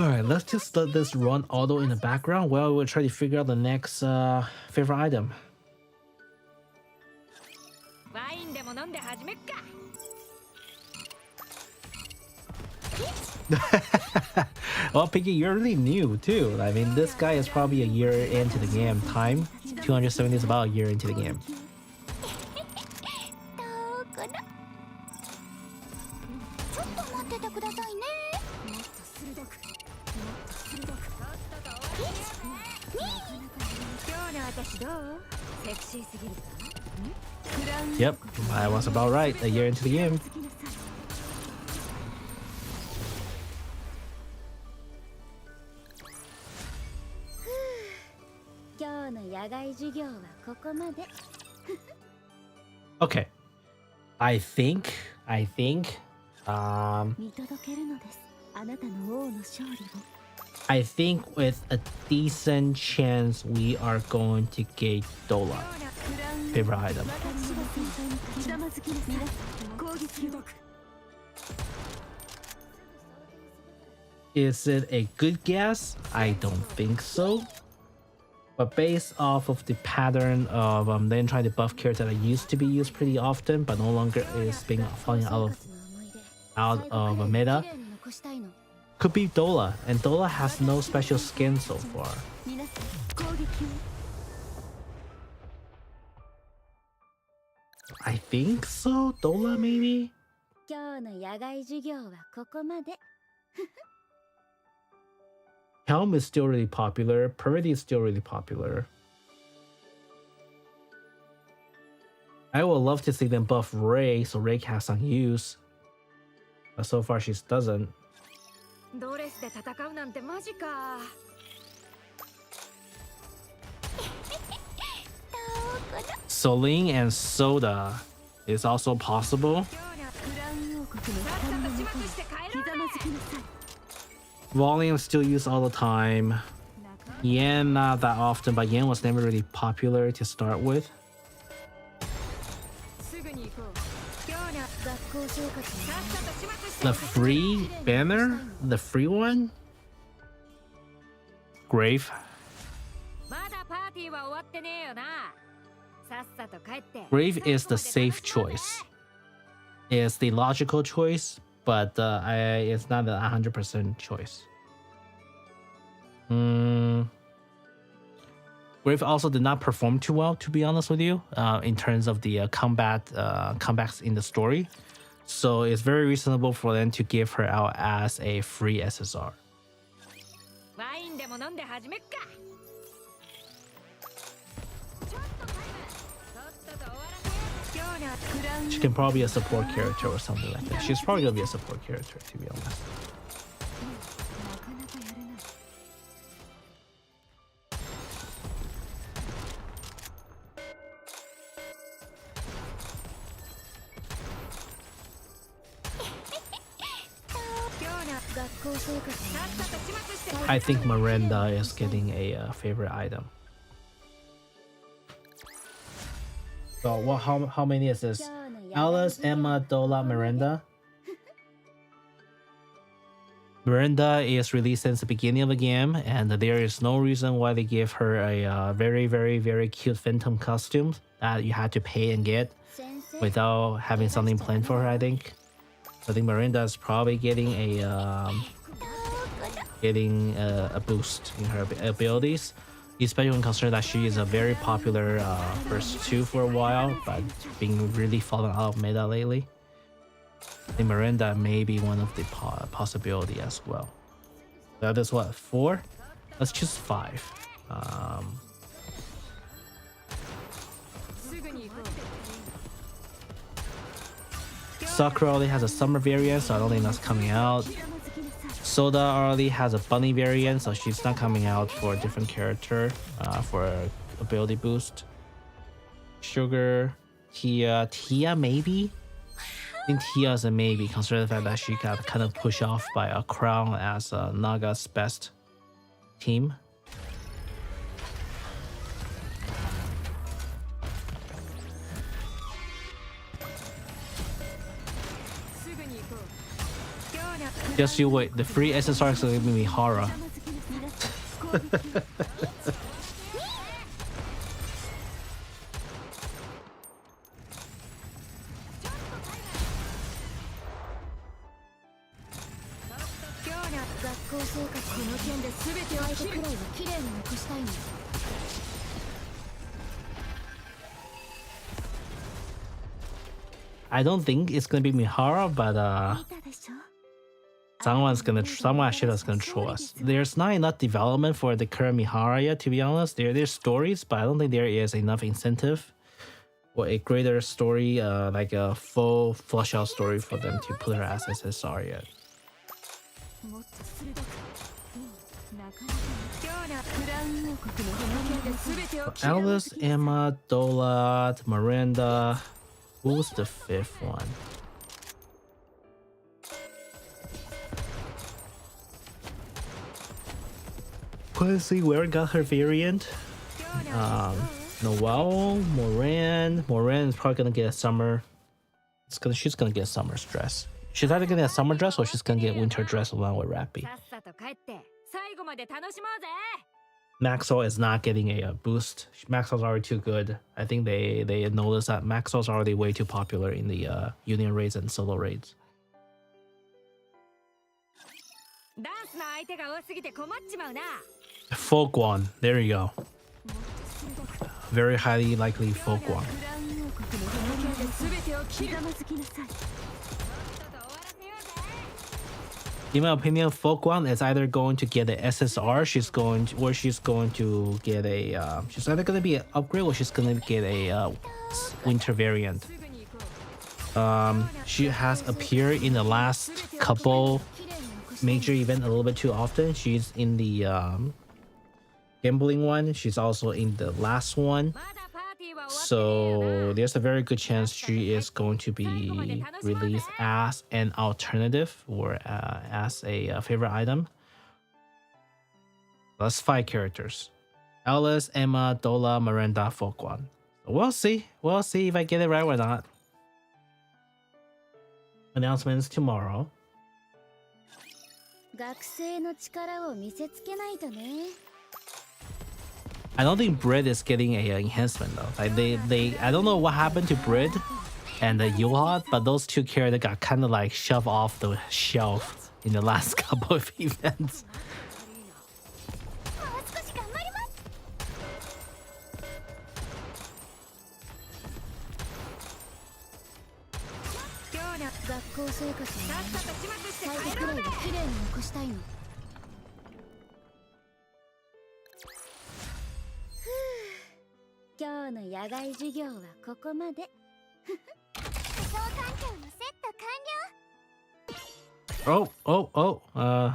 Alright, let's just let this run auto in the background while we'll try to figure out the next favorite item. Well, Piggy, you're really new too. I mean, this guy is probably a year into the game. Time 270 is about a year into the game. Yep, I was about right. A year into the game. Okay, I think I think with a decent chance we are going to get Dola. Favorite item. Is it a good guess? I don't think so. But based off of the pattern of them trying to buff character that used to be used pretty often, but no longer is being falling out of a meta, could be Dola, and Dola has no special skin so far. I think so. Dola maybe. Helm is still really popular. Parity is still really popular. I would love to see them buff Ray so Ray has some use. But so far she doesn't. Celine and Soda is also possible. Volume still used all the time. Yan not that often, but Yan was never really popular to start with. The free banner? The free one? Grave. Grave is the safe choice. It's the logical choice, but it's not a 100% choice. Grave also did not perform too well, to be honest with you, in terms of the comebacks in the story. So it's very reasonable for them to give her out as a free SSR. She can probably be a support character or something like that. She's probably gonna be a support character, to be honest. I think Miranda is getting a favorite item. So what? How many is this? Alice, Emma, Dola, Miranda. Miranda is released since the beginning of the game, and there is no reason why they give her a very, very, very cute Phantom costume that you had to pay and get without having something planned for her. I think Miranda is probably getting a boost in her abilities, especially when considering that she is a very popular first two for a while, but being really fallen out of meta lately. I think Miranda may be one of the possibility as well. That is what, 4? Let's choose 5. Sakura already has a summer variant, so I don't think that's coming out. Soda already has a bunny variant, so she's not coming out for a different character for ability boost. Sugar, Tia maybe? I think Tia is a maybe, considering the fact that she got kind of pushed off by a Crown as Naga's best team. Just you wait, the free SSR is gonna be Mihara. I don't think it's gonna be Mihara, but someone actually is gonna troll us. There's not enough development for the current Mihara yet, to be honest. There's stories, but I don't think there is enough incentive or a greater story, like a full flush out story for them to put her as SSR yet. Alice, Emma, Dolat, Miranda. Who's the 5th one? Quincy, where got her variant? Noelle, Moran is probably gonna get a summer. She's gonna get a summer dress. She's either gonna get a summer dress or she's gonna get a winter dress along with Rappy. Maxwell is not getting a boost. Maxwell's already too good. I think they noticed that Maxwell's already way too popular in the union raids and solo raids. Folk one, there you go. Very highly likely folk one. In my opinion, folk one is either going to get an SSR, she's going to get a she's either gonna be an upgrade or she's gonna get a winter variant. She has appeared in the last couple major event a little bit too often. She's in the gambling one. She's also in the last one. So there's a very good chance she is going to be released as an alternative or as a favorite item. That's 5 characters: Alice, Emma, Dola, Miranda, Folkwan. We'll see. We'll see if I get it right or not. Announcements tomorrow. I don't think Brit is getting a enhancement though. Like I don't know what happened to Brit and the Yuha, but those two characters got kind of like shoved off the shelf in the last couple of events.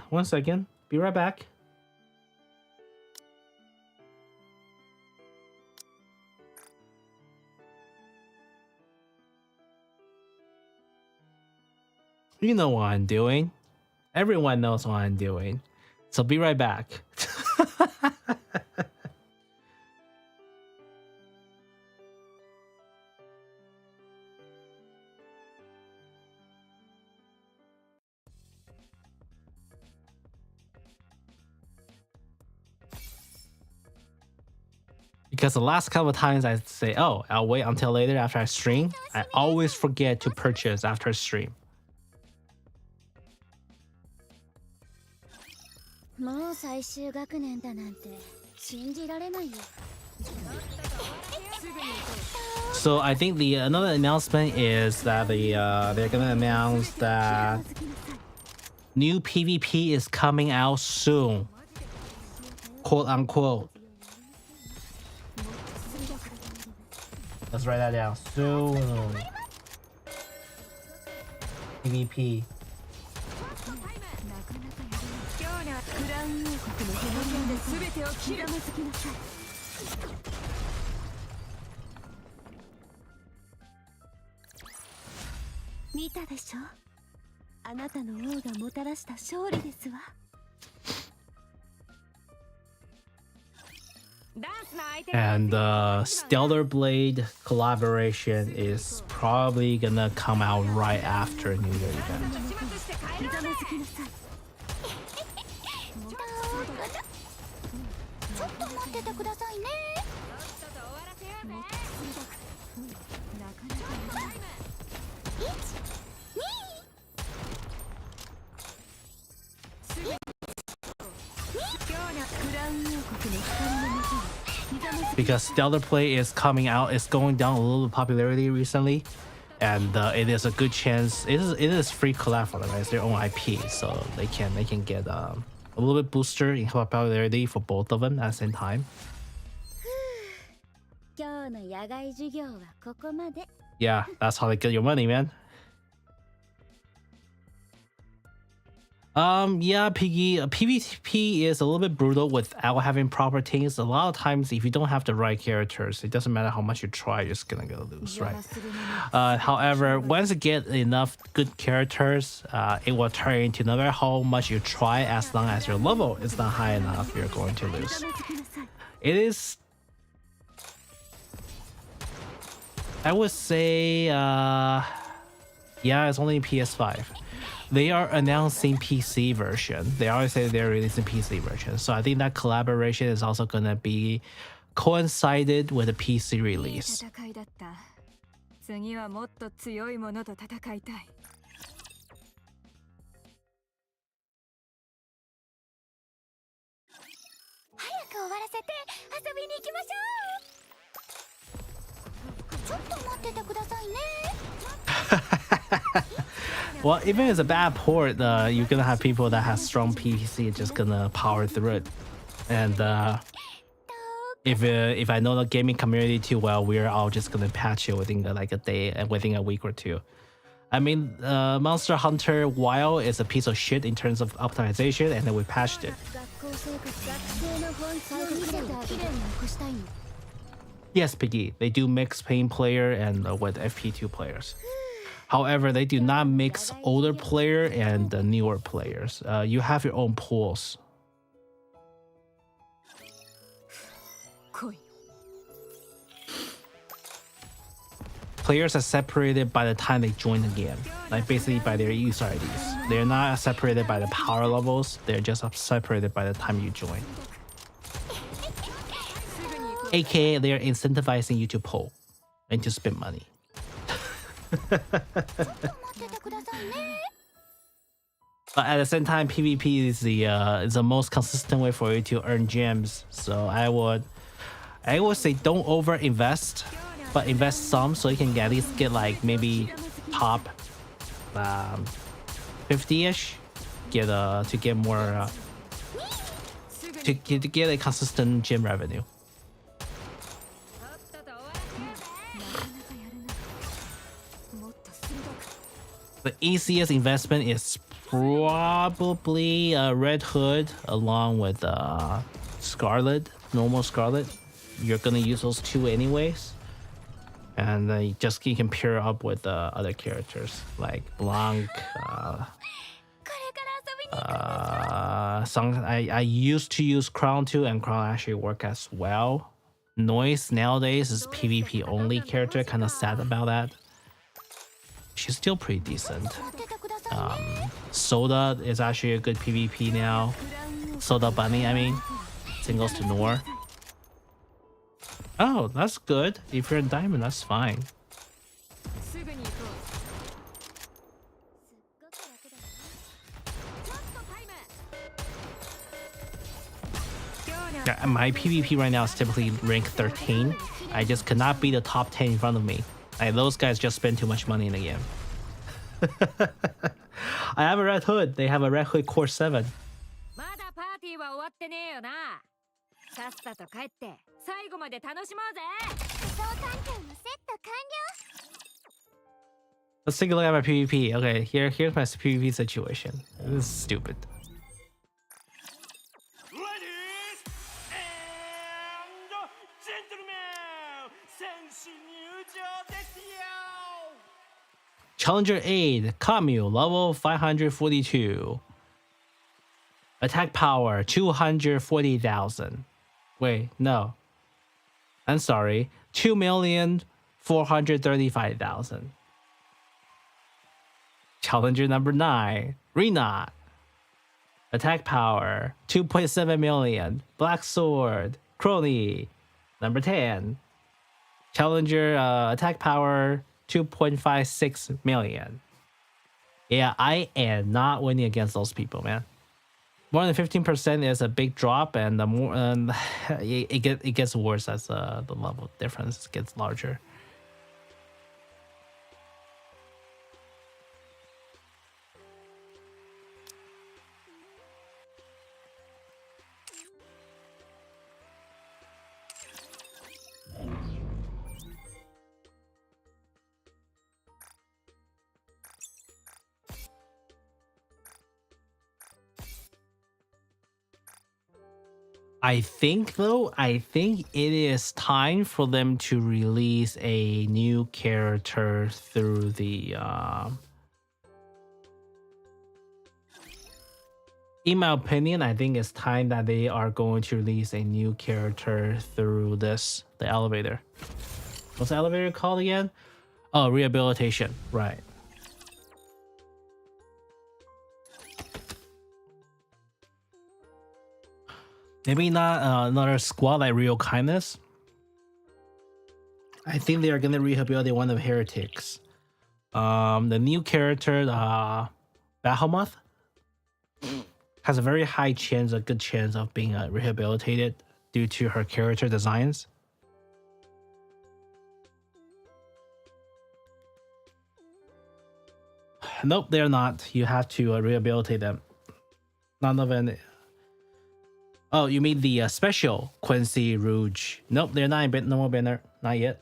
One second. Be right back. You know what I'm doing. Everyone knows what I'm doing. So be right back. Because the last couple of times I say, oh, I'll wait until later after I stream, I always forget to purchase after I stream. So I think another announcement is that they're gonna announce that new PvP is coming out soon, quote unquote. Let's write that down. Soon. PvP. And the Stellar Blade collaboration is probably gonna come out right after New Year event. Because Stellar Play is coming out, it's going down a little popularity recently, and it is a good chance. It is free collab for them, right? It's their own IP, so they can get a little bit booster in popularity for both of them at the same time. Yeah, that's how they get your money, man. Yeah, Piggy. PvP is a little bit brutal without having proper teams. A lot of times, if you don't have the right characters, it doesn't matter how much you try, you're just gonna go lose, right? However, once you get enough good characters, it will turn into no matter how much you try, as long as your level is not high enough, you're going to lose. It is, I would say, yeah, it's only PS5. They are announcing PC version. They always say they're releasing PC version. So I think that collaboration is also gonna be coincided with the PC release. 次はもっと強いものと戦いたい。早く終わらせて遊びに行きましょう。ちょっと待っててくださいね。Well, even if it's a bad port, you're gonna have people that have strong PC just gonna power through it. And if I know the gaming community too well, we're all just gonna patch it within like a day and within a week or two. I mean, Monster Hunter Wild is a piece of shit in terms of optimization, and then we patched it. Yes, Piggy, they do mix pain player and with FP2 players. However, they do not mix older player and the newer players. You have your own pools. Players are separated by the time they join the game, like basically by their user IDs. They're not separated by the power levels, they're just separated by the time you join. AKA, they're incentivizing you to pull and to spend money. But at the same time, PvP is the most consistent way for you to earn gems. So I would say don't over invest, but invest some so you can at least get like maybe top 50-ish, to get more to get a consistent gem revenue. The easiest investment is probably Red Hood along with Scarlet, normal Scarlet. You're gonna use those two anyways, and then you can pair up with other characters like Blanc. I used to use Crown 2, and Crown actually work as well. Noise nowadays is PvP only character, kind of sad about that. She's still pretty decent. Soda is actually a good PvP now. Soda Bunny, I mean. Singles to Noor. Oh, that's good. If you're in Diamond, that's fine. Yeah, my PvP right now is typically rank 13. I just cannot be the top 10 in front of me. Those guys just spend too much money in the game. I have a Red Hood. They have a Red Hood Core 7. Let's take a look at my PvP. Okay, here's my PvP situation. This is stupid. Challenger 8, Camu, level 542. Attack power, 240,000. Wait, no. I'm sorry. 2,435,000. Challenger number 9, Rena. Attack power, 2.7 million. Black Sword, Crony. Number 10. Challenger attack power, 2.56 million. Yeah, I am not winning against those people, man. More than 15% is a big drop, and the more it gets worse as the level difference gets larger. I think it is time for them to release a new character through the in my opinion, I think it's time that they are going to release a new character through the elevator. What's the elevator called again? Oh, rehabilitation, right. Maybe not another squad like Real Kindness. I think they are gonna rehabilitate one of the heretics. The new character, Bahamut, has a very high chance, a good chance of being rehabilitated due to her character designs. Nope, they're not. You have to rehabilitate them. None of it. Oh, you mean the special Quincy Rouge? Nope, they're not in normal banner. Not yet.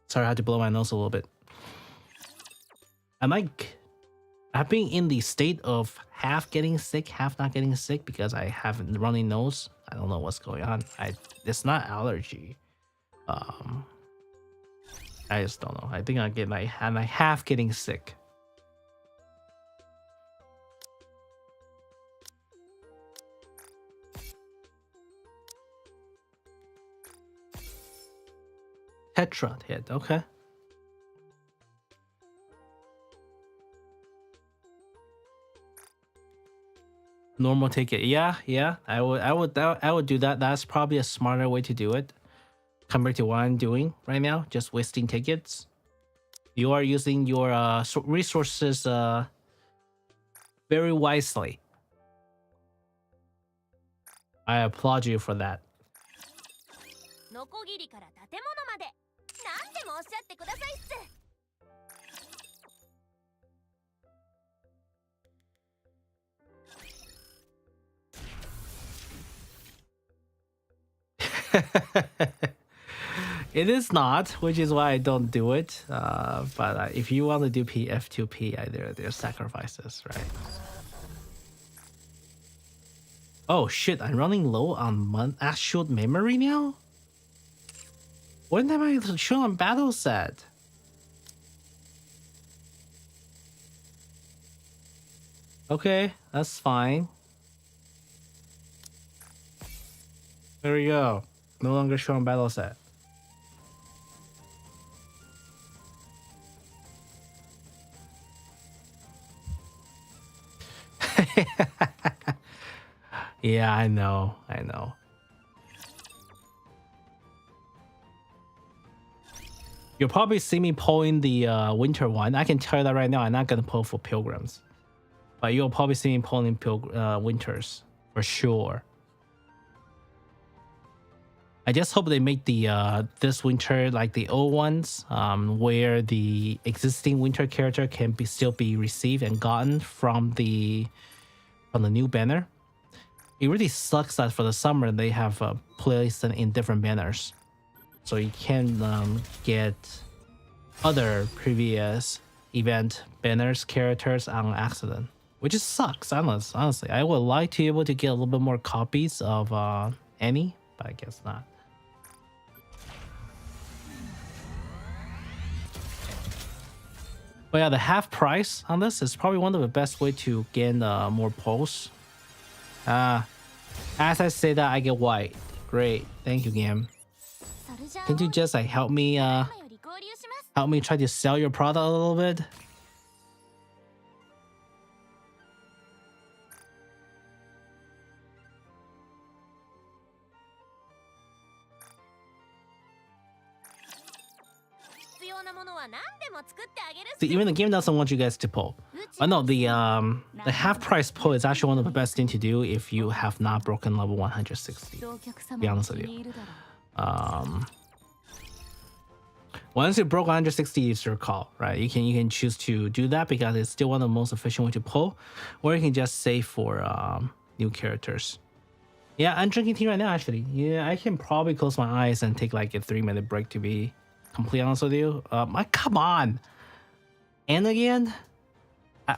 Sorry, I had to blow my nose a little bit. I've been in the state of half getting sick, half not getting sick because I have a runny nose. I don't know what's going on. It's not allergy. I just don't know. I think I'm like half getting sick. Tetra hit, okay. Normal ticket, yeah. I would do that. That's probably a smarter way to do it compared to what I'm doing right now, just wasting tickets. You are using your resources very wisely. I applaud you for that. It is not, which is why I don't do it. But if you want to do F2P, there's sacrifices, right? Oh shit, I'm running low on actual memory now? When am I showing on battle set? Okay, that's fine. There we go. No longer showing battle set. Yeah, I know. You'll probably see me pulling the winter one. I can tell you that right now. I'm not gonna pull for pilgrims, but you'll probably see me pulling winters for sure. I just hope they make the this winter like the old ones, where the existing winter character can still be received and gotten from the new banner. It really sucks that for the summer they have placed them in different banners, so you can get other previous event banners characters on accident, which just sucks. Honestly, I would like to be able to get a little bit more copies of Anny, but I guess not. But yeah, the half price on this is probably one of the best way to gain more pulls. As I say that, I get white. Great, thank you, game. Can you just like help me try to sell your product a little bit? See, even the game doesn't want you guys to pull. I know the half price pull is actually one of the best thing to do if you have not broken level 160. To be honest with you, once you broke 160, it's your call, right? You can choose to do that because it's still one of the most efficient way to pull, or you can just save for new characters. Yeah, I'm drinking tea right now. Actually, yeah, I can probably close my eyes and take like a 3-minute break to be completely honest with you. Come on. And again? Yeah.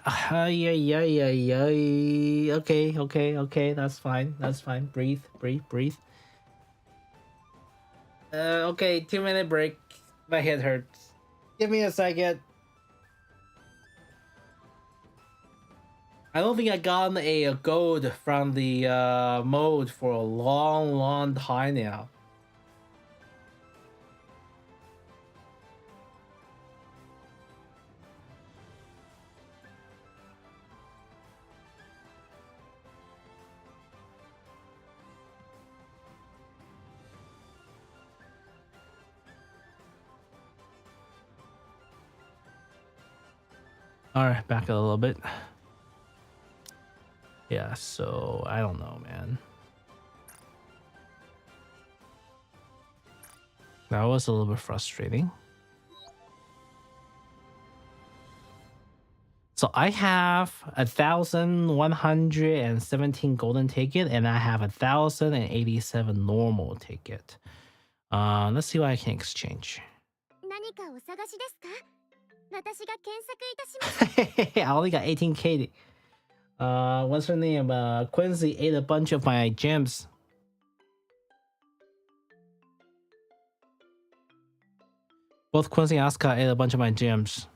Okay. That's fine. That's fine. Breathe. Okay, 2-minute break. My head hurts. Give me a second. I don't think I gotten a gold from the mode for a long time now. All right, back a little bit. Yeah, so I don't know, man. That was a little bit frustrating. So I have 1,117 golden ticket, and I have 1,087 normal ticket. Let's see what I can exchange. 何かお探しですか？私が検索いたします。I only got 18k. What's her name? Quincy ate a bunch of my gems. Both Quincy and Asuka ate a bunch of my gems.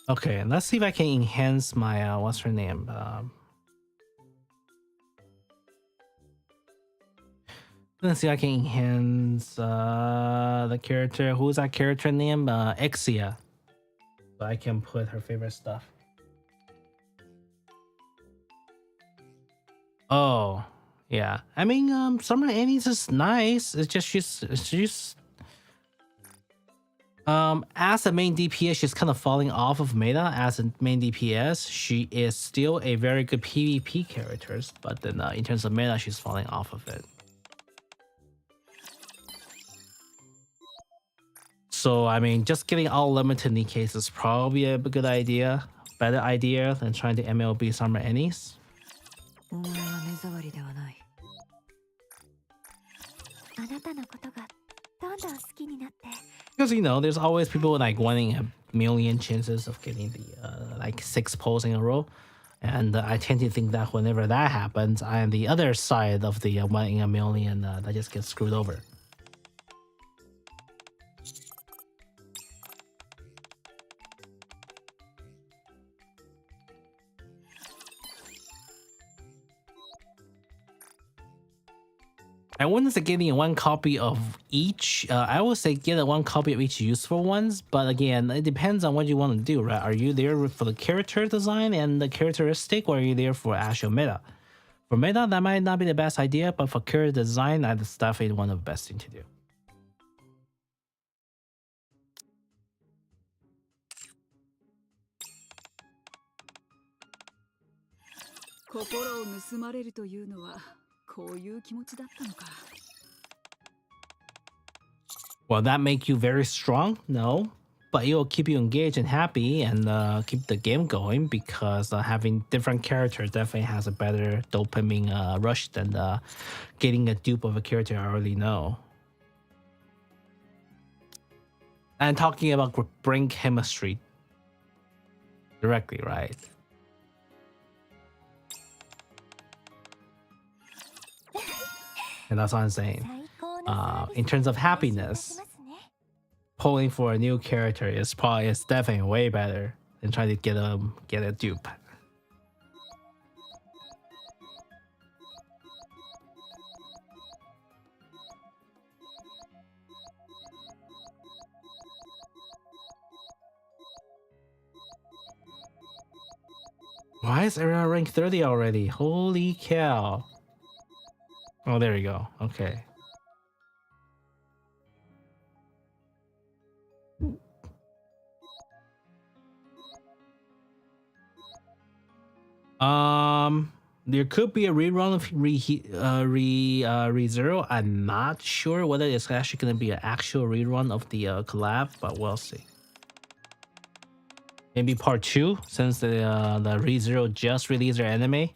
Okay, let's see if I can enhance my what's her name? Let's see if I can enhance the character. Who's that character name? Exia. So I can put her favorite stuff. Oh, yeah. I mean, Summer Annie's is nice. It's just she's as a main DPS, she's kind of falling off of meta. As a main DPS, she is still a very good PvP character, but then in terms of meta, she's falling off of it. So I mean, just getting all limited Nikkes is probably a good idea, better idea than trying to MLB Summer Annies. お前は目障りではない。あなたのことがどんどん好きになって。Because you know, there's always people like wanting a million chances of getting the like 6 pulls in a row, and I tend to think that whenever that happens, I am the other side of the 1 in a million that just gets screwed over. I wouldn't say getting 1 copy of each. I would say get 1 copy of each useful ones, but again, it depends on what you want to do, right? Are you there for the character design and the characteristic, or are you there for actual meta? For meta, that might not be the best idea, but for character design, that's definitely one of the best things to do. 心を盗まれるというのはこういう気持ちだったのか。Will that make you very strong? No, but it will keep you engaged and happy and keep the game going because having different characters definitely has a better dopamine rush than getting a dupe of a character I already know. And talking about brain chemistry directly, right? And that's what I'm saying. In terms of happiness, pulling for a new character is definitely way better than trying to get a dupe. Why is everyone rank 30 already? Holy cow. Oh, there we go. Okay. There could be a rerun of ReZero. I'm not sure whether it's actually going to be an actual rerun of the collab, but we'll see. Maybe part 2, since the ReZero just released their anime.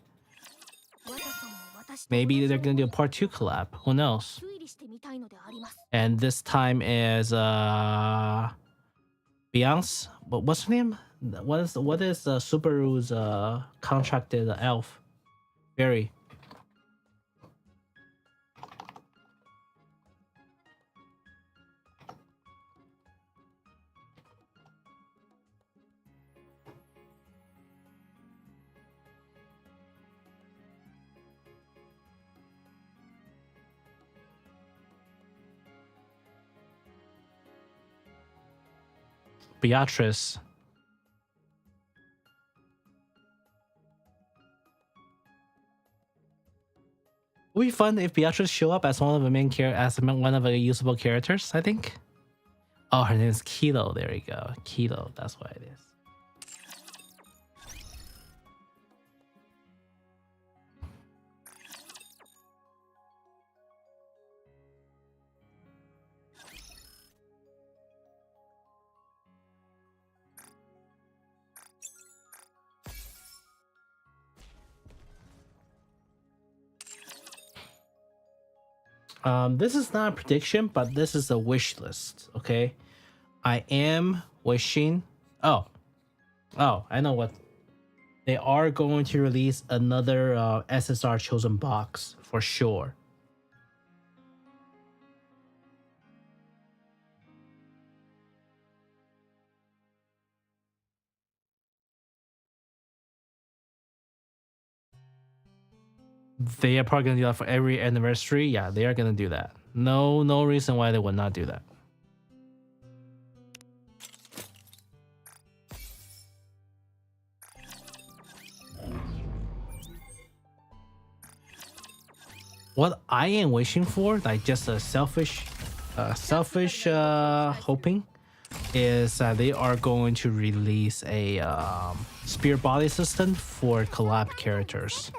Maybe they're going to do a part 2 collab. Who knows? And this time is Beyonce. What's her name? What is Subaru's contracted elf? Very. Beatrice. It would be fun if Beatrice show up as one of the one of the usable characters, I think. Oh, her name is Kilo. There we go. Kilo, that's what it is. This is not a prediction, but this is a wish list, okay? I am wishing... Oh, I know what. They are going to release another SSR Chosen box, for sure. They are probably gonna do that for every anniversary. Yeah, they are gonna do that. No reason why they would not do that. What I am wishing for, like just a selfish hoping, is that they are going to release a spear body system for collab characters.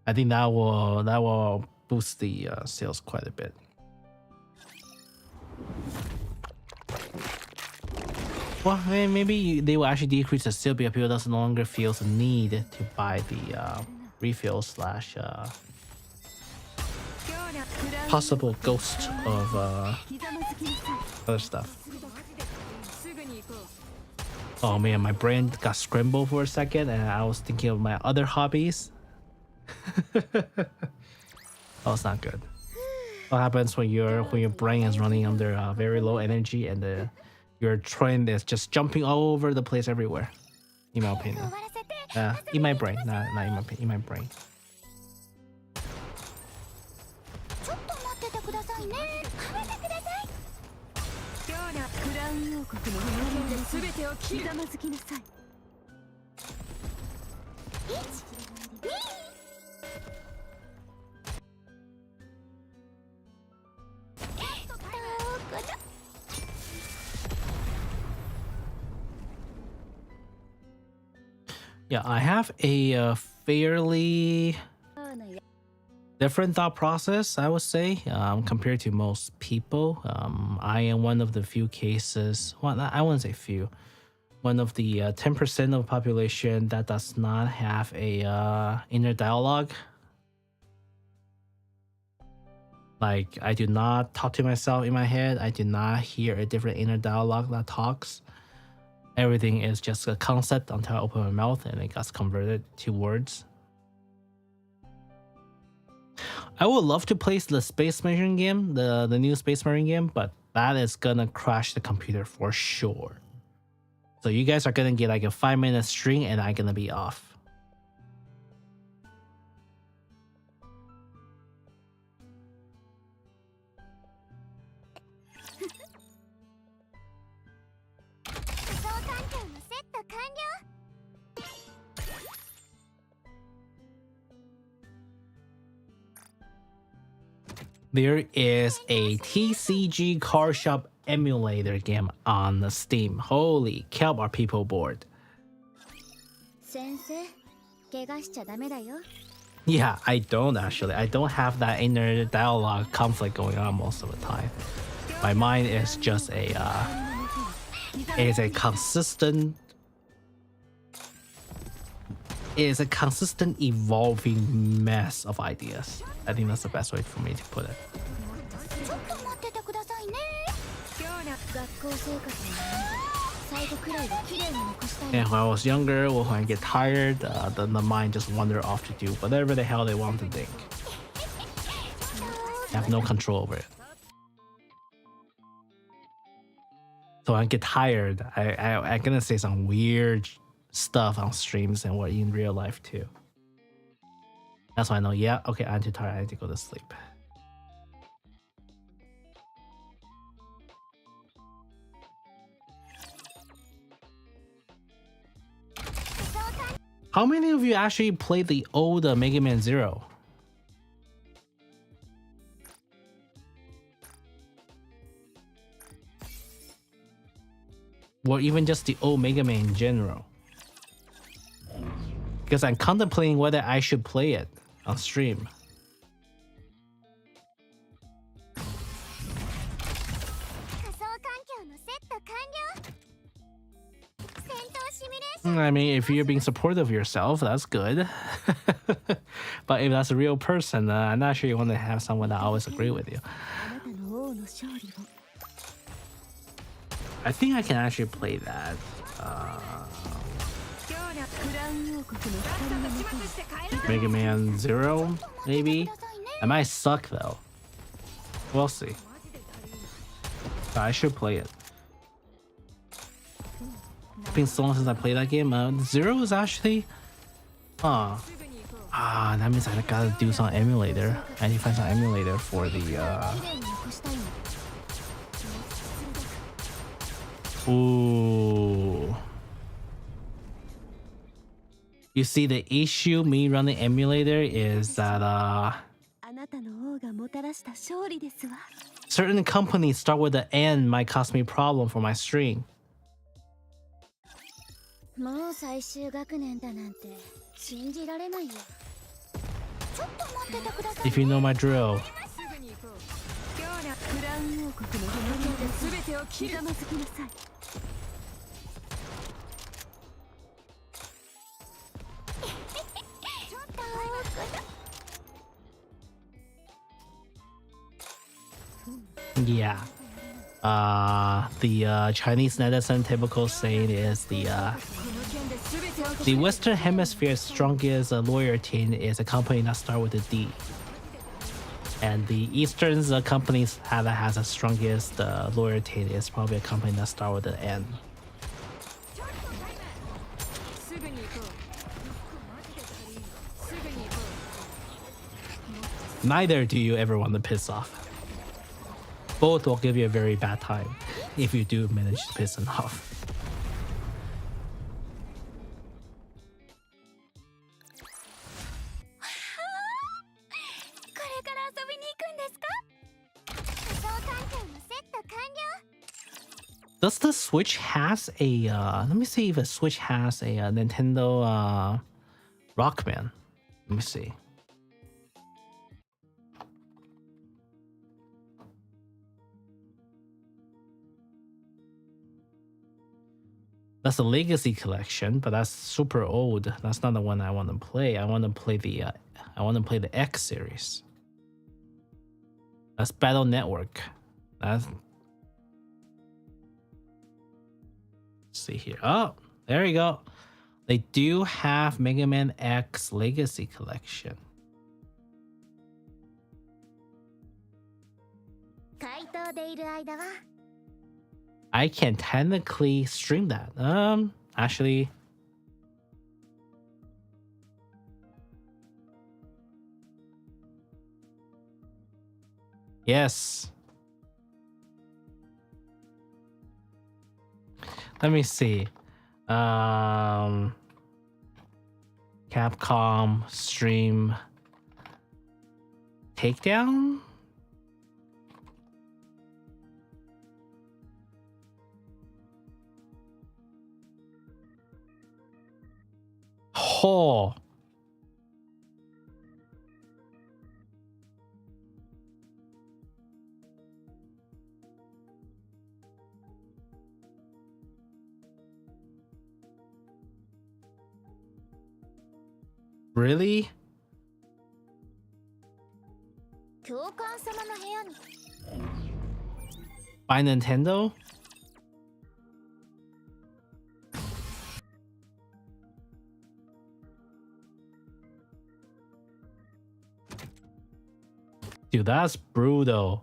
I think that will boost the sales quite a bit. Well, maybe they will actually decrease the sale because people doesn't no longer feels the need to buy the refill slash possible ghost of other stuff. Oh man, my brain got scrambled for a second and I was thinking of my other hobbies. Oh, it's not good. What happens when your brain is running under very low energy and your train is just jumping all over the place everywhere? In my opinion, in my brain, not in my brain. Yeah, I have a fairly different thought process, I would say, compared to most people. I am one of the few cases, well, I wouldn't say few, one of the 10% of the population that does not have a inner dialogue. Like, I do not talk to myself in my head. I do not hear a different inner dialogue that talks. Everything is just a concept until I open my mouth and it gets converted to words. I would love to play the Space Marine game, the new Space Marine game, but that is gonna crash the computer for sure. So you guys are gonna get like a 5-minute string and I'm gonna be off. There is a TCG card shop emulator game on the Steam. Holy cow, are people bored? 先生、怪我しちゃダメだよ。 Yeah, I don't actually. I don't have that inner dialogue conflict going on most of the time. My mind is just a consistent evolving mess of ideas. I think that's the best way for me to put it. ちょっと待っててくださいね。学校生活の最後くらいは綺麗に残したい。 And when I was younger, when I get tired, then the mind just wander off to do whatever the hell they want to think. I have no control over it. So when I get tired, I'm gonna say some weird stuff on streams and what in real life too. That's why I know, yeah, okay, I'm too tired, I need to go to sleep. How many of you actually played the old Mega Man Zero? Or even just the old Mega Man in general? Because I'm contemplating whether I should play it on stream. 仮想環境のセット完了。戦闘シミュレーション。 I mean, if you're being supportive of yourself, that's good. But if that's a real person, I'm not sure you want to have someone that always agree with you. あなたの王の勝利を。 I think I can actually play that. クラウン王国の光のもとに Mega Man Zero, maybe? I might suck though. We'll see. But I should play it. It's been so long since I played that game. Zero is actually... that means I gotta do some emulator. I need to find some emulator for the... 綺麗に残したいの。 Ooh. You see, the issue me running emulator is that あなたの王がもたらした勝利ですわ。 certain companies start with the N might cause me problem for my stream. もう最終学年だなんて信じられないよ。ちょっと待っててください。 If you know my drill. すぐに行こう。クラウン王国の光で全てをひざまずきなさい。 Yeah. The Chinese netizen typical saying is the Western Hemisphere's strongest lawyer team is a company that starts with a D. And the Eastern's companies that has the strongest lawyer team is probably a company that starts with an N. すぐに行こう。すぐに行こう。 Neither do you ever want to piss off. Both will give you a very bad time if you do manage to piss them off. これから遊びに行くんですか？仮想環境のセット完了。 Does the Switch has a let me see if the Switch has a Nintendo Rockman. Let me see. That's a Legacy collection, but that's super old. That's not the one I want to play. I want to play the X series. That's Battle Network. That's... Let's see here. Oh, there you go. They do have Mega Man X Legacy collection. 怪盗でいる間は I can technically stream that. Actually, yes. Let me see. Capcom stream takedown. Oh. Really? 教官様の部屋に By Nintendo? Dude, that's brutal.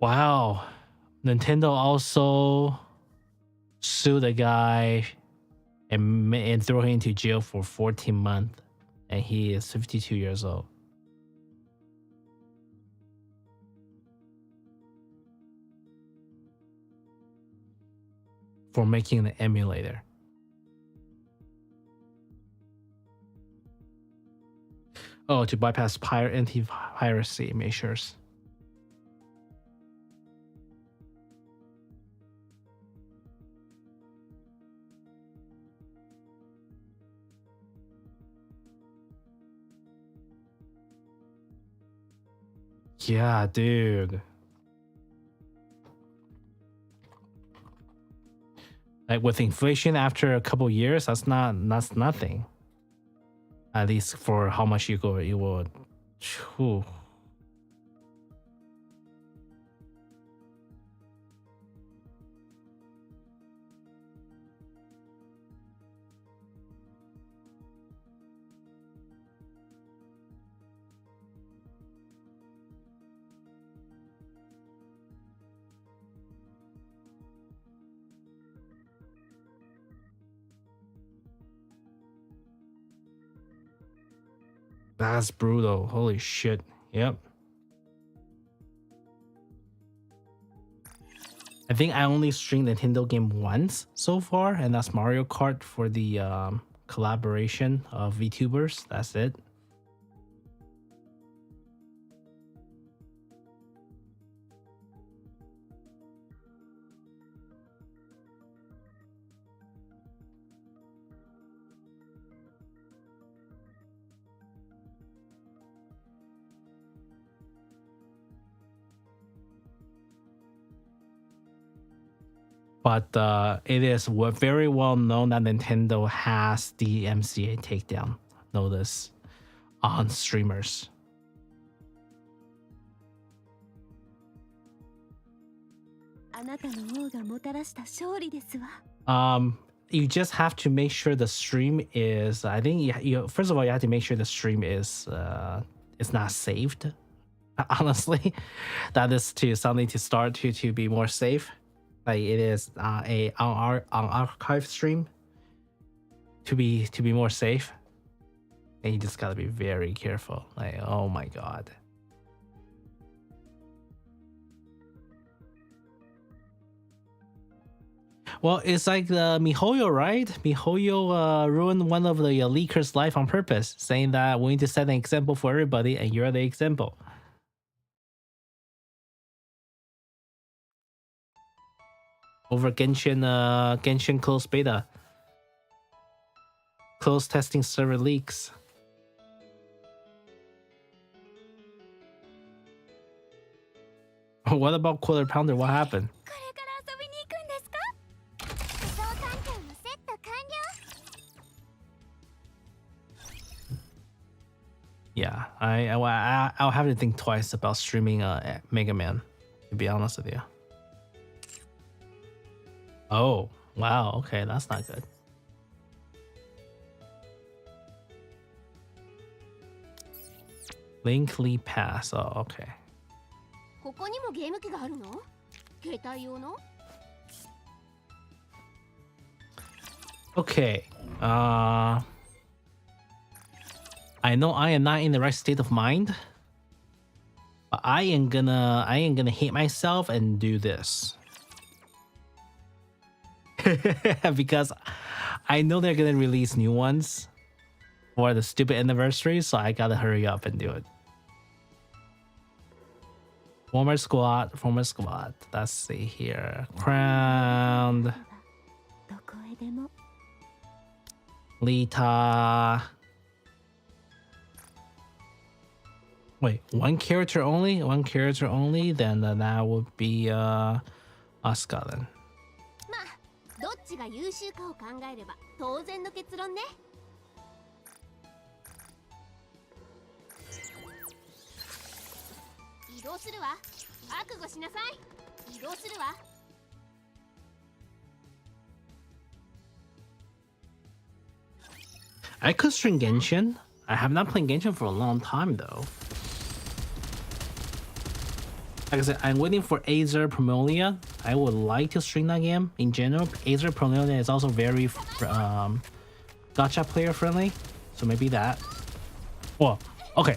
Wow. Nintendo also sued a guy and threw him into jail for 14 months. And he is 52 years old. For making an emulator. Oh, to bypass anti-piracy measures. Yeah, dude. Like with inflation after a couple years, that's nothing. At least for how much you will. Whew. That's brutal. Holy shit. Yep. I think I only streamed Nintendo game once so far, and that's Mario Kart for the collaboration of VTubers. That's it. But it is very well known that Nintendo has the MCA takedown notice on streamers. You just have to make sure the stream is. I think you first of all you have to make sure the stream is not saved. Honestly, that is to something to start to be more safe. Like it is on archive stream to be more safe, and you just gotta be very careful. Like, oh my god. Well, it's like the MiHoYo, right? MiHoYo ruined one of the leakers' life on purpose, saying that we need to set an example for everybody, and you're the example. Over Genshin closed beta. Closed testing server leaks. What about Quarter Pounder? What happened? Yeah, I'll have to think twice about streaming Mega Man, to be honest with you. Oh, wow. Okay, that's not good. Linkly Pass. Oh, okay. ここにもゲーム機があるの？携帯用の？ Okay. I know I am not in the right state of mind, but I am gonna hate myself and do this. Because I know they're gonna release new ones for the stupid anniversary, so I gotta hurry up and do it. Former squad. Let's see here. Crowned. どこへでも Lita. Wait, one character only? One character only? Then that would be Asuka then. まあどっちが優秀かを考えれば当然の結論ね。移動するわ。覚悟しなさい。移動するわ。 I could string Genshin. I have not played Genshin for a long time though. Like I said, I'm waiting for Azer Promelia. I would like to string that game in general. Azer Promelia is also very gacha player friendly, so maybe that. Well, okay.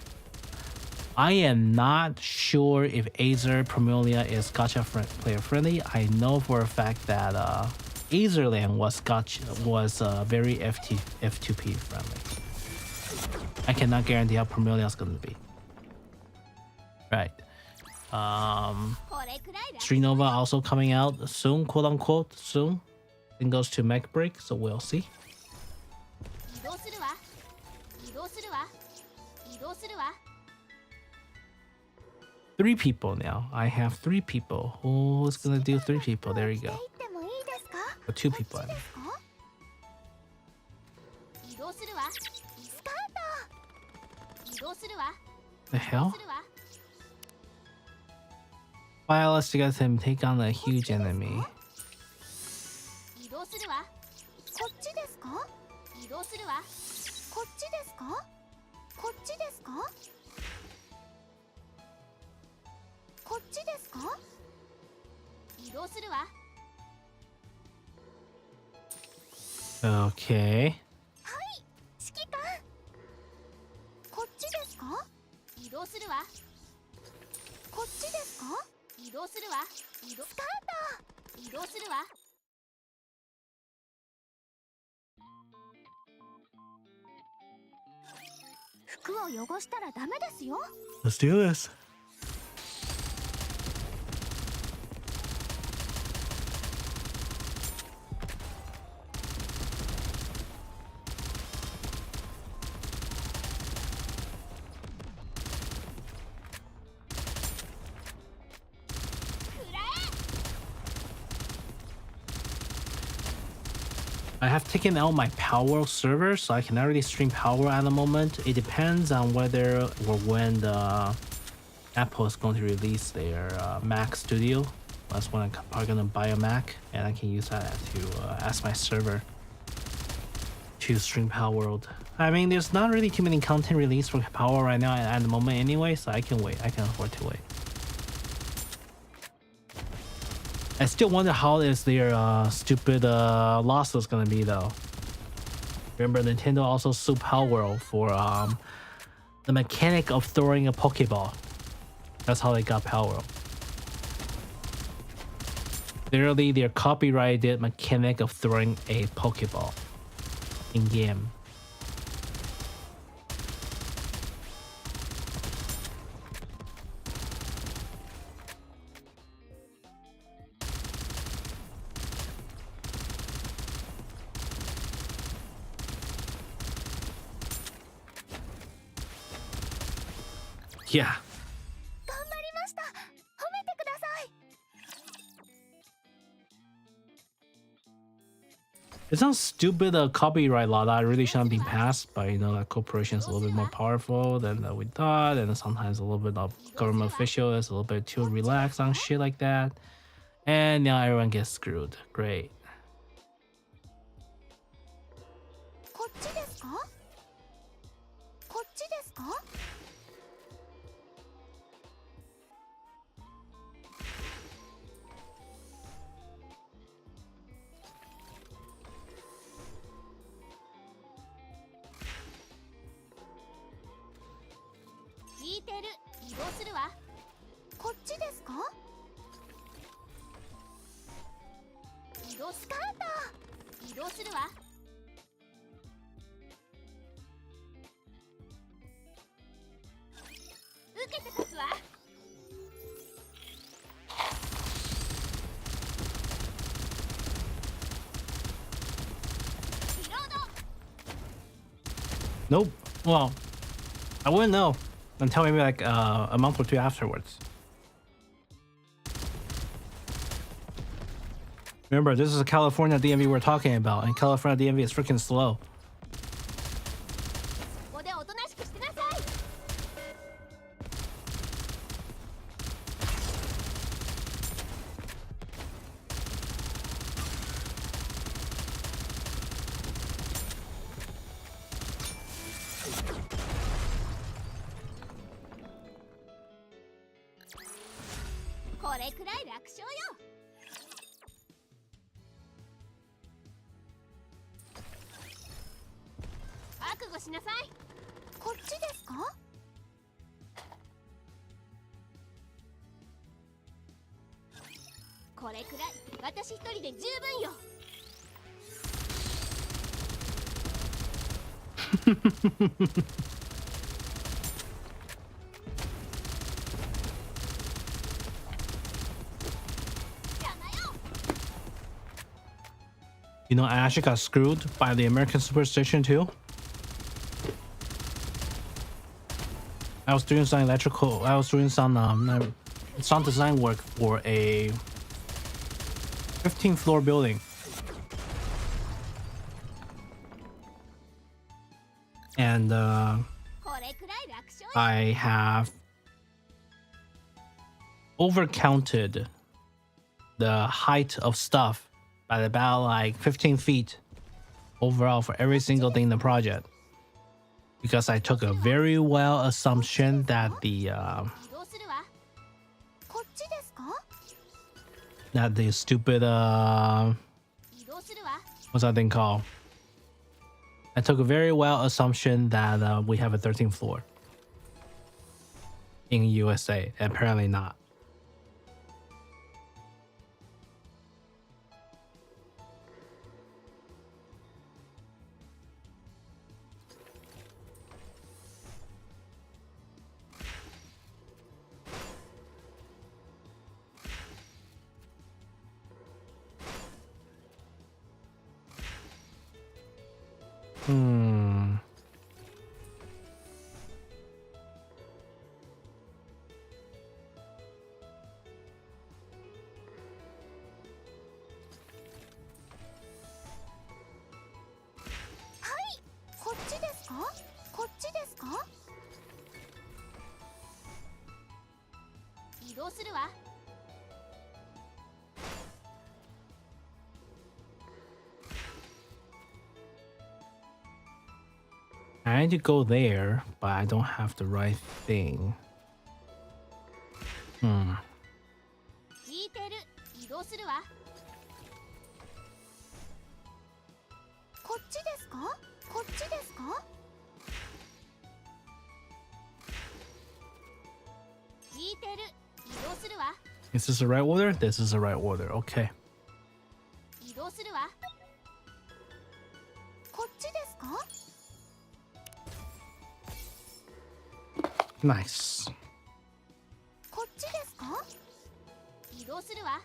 I am not sure if Azer Promelia is gacha player friendly. I know for a fact that Azerland was very F2P friendly. I cannot guarantee how Promelia is going to be. Right. Street Nova also coming out soon, quote unquote, soon. It goes to Mech Break, so we'll see. Three people now. I have three people. Who's gonna do three people? There you go. Or two people, I mean. The hell? Why let's get him take on a huge enemy. Okay. Let's do this. I have taken out my Power server, so I cannot really stream Power at the moment. It depends on whether or when the Apple is going to release their Mac Studio. That's when I'm probably going to buy a Mac, and I can use that to as my server to stream Power World. I mean, there's not really too many content released for Power right now at the moment anyway, so I can wait. I can afford to wait. I still wonder how is their stupid losses gonna be though. Remember, Nintendo also sued Power World for the mechanic of throwing a Pokeball. That's how they got Power World. Literally, their copyrighted mechanic of throwing a Pokeball in game. Yeah. It sounds stupid, a copyright law that really shouldn't be passed, but you know that corporation is a little bit more powerful than we thought, and sometimes a little bit of government official is a little bit too relaxed on shit like that, and now everyone gets screwed. Great. 移動スカート移動するわ。受けて立つわ。リロード Nope. Well, I wouldn't know until maybe like a month or two afterwards. Remember, this is a California DMV we're talking about, and California DMV is freaking slow. ここでおとなしくしてなさい。これくらい楽勝よ。覚悟しなさい。こっちですか？これくらい私一人で十分よ。邪魔よ。 You know, I actually got screwed by the American Superstition too. I was doing some sound design work for a 15th floor building. And これくらい楽勝よ。 I have overcounted the height of stuff by about like 15 feet overall for every single thing in the project. Because I took a very well assumption that the 移動するわ。こっちですか？ stupid 移動するわ。 what's that thing called? I took a very well assumption that we have a 13th floor in USA. Apparently not. Hmm. Hi. こっちですか？こっちですか？移動するわ。 I need to go there, but I don't have the right thing. Hmm. 聞いてる。移動するわ。こっちですか？こっちですか？聞いてる。移動するわ。 Is this the right order? This is the right order. Okay. 移動するわ。こっちですか？ Nice. こっちですか？移動するわ。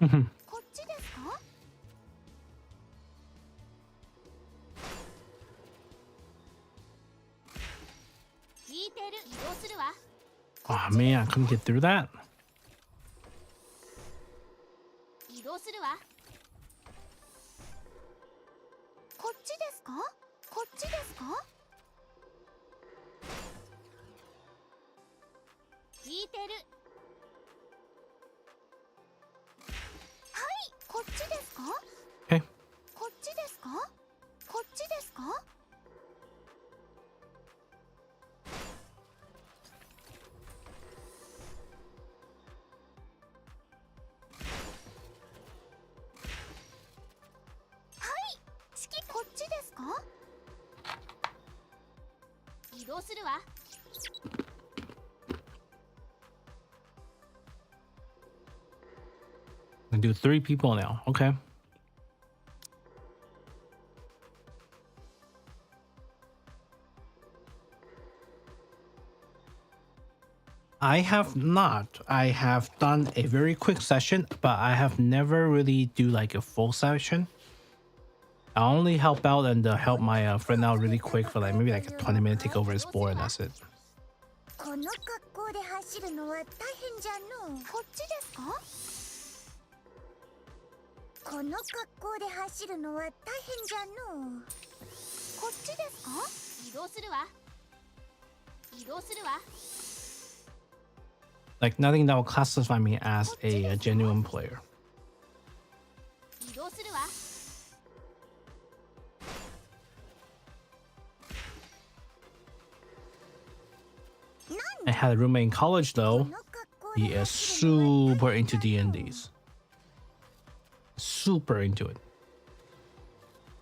こっちですか？ 聞いてる。移動するわ。 Oh man, I couldn't get through that. 移動するわ。こっちですか？こっちですか？聞いてる。はい、こっちですか？ Okay. こっちですか？こっちですか？こっちですか？移動するわ。can do 3 people now. Okay. I have not. I have done a very quick session, but I have never really do like a full session. I only help out and help my friend out really quick for like maybe like a 20-minute take over his board, and that's it. この格好で走るのは大変じゃのう。こっちですか？この格好で走るのは大変じゃのう。こっちですか？移動するわ。移動するわ。 Like nothing that will classify me as a genuine player. 移動するわ。 I had a roommate in college though. He is super into D&Ds. Super into it.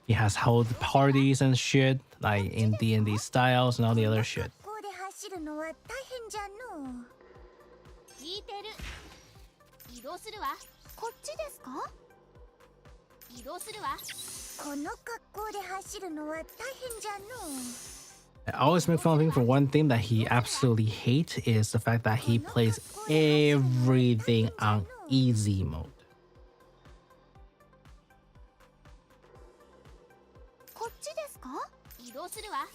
He has held parties and shit, like in D&D styles and all the other shit. ここで走るのは大変じゃのう。聞いてる。移動するわ。こっちですか？移動するわ。この格好で走るのは大変じゃのう。 I always make fun of him for one thing that he absolutely hates is the fact that he plays everything on easy mode. こっちですか？移動するわ。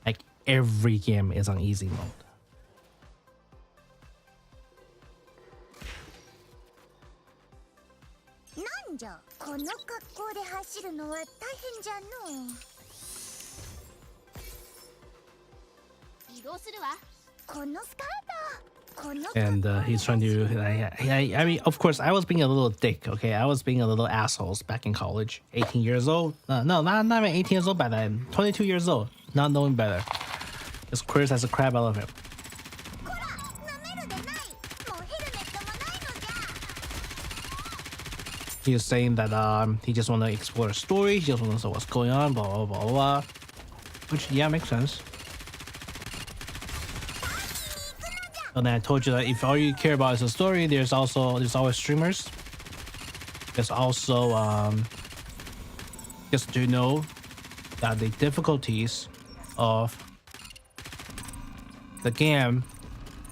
Like every game is on easy mode. なんじゃ、この格好で走るのは大変じゃのう。移動するわ。このスカート。この And he's trying to. I mean, of course, I was being a little dick. Okay, I was being a little assholes back in college. 18 years old. No, not even 18 years old. By then, 22 years old. Not knowing better. Just curious as a crab elephant. こら、舐めるでない。もうヘルメットもないのじゃ。 He was saying that he just want to explore a story. He just want to know what's going on. Blah blah blah blah. Which yeah makes sense. And then I told you that if all you care about is the story, there's always streamers. There's also just to know that the difficulties of the game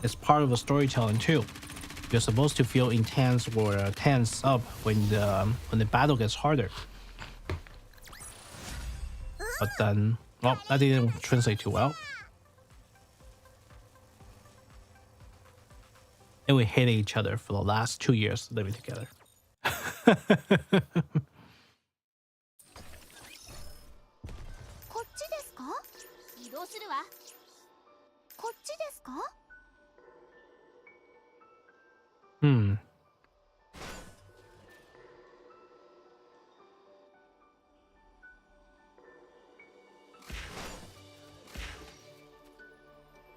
is part of the storytelling too. You're supposed to feel intense or tense up when the battle gets harder. But then, well, that didn't translate too well. And we hated each other for the last 2 years living together. こっちですか？移動するわ。こっちですか？ Hmm.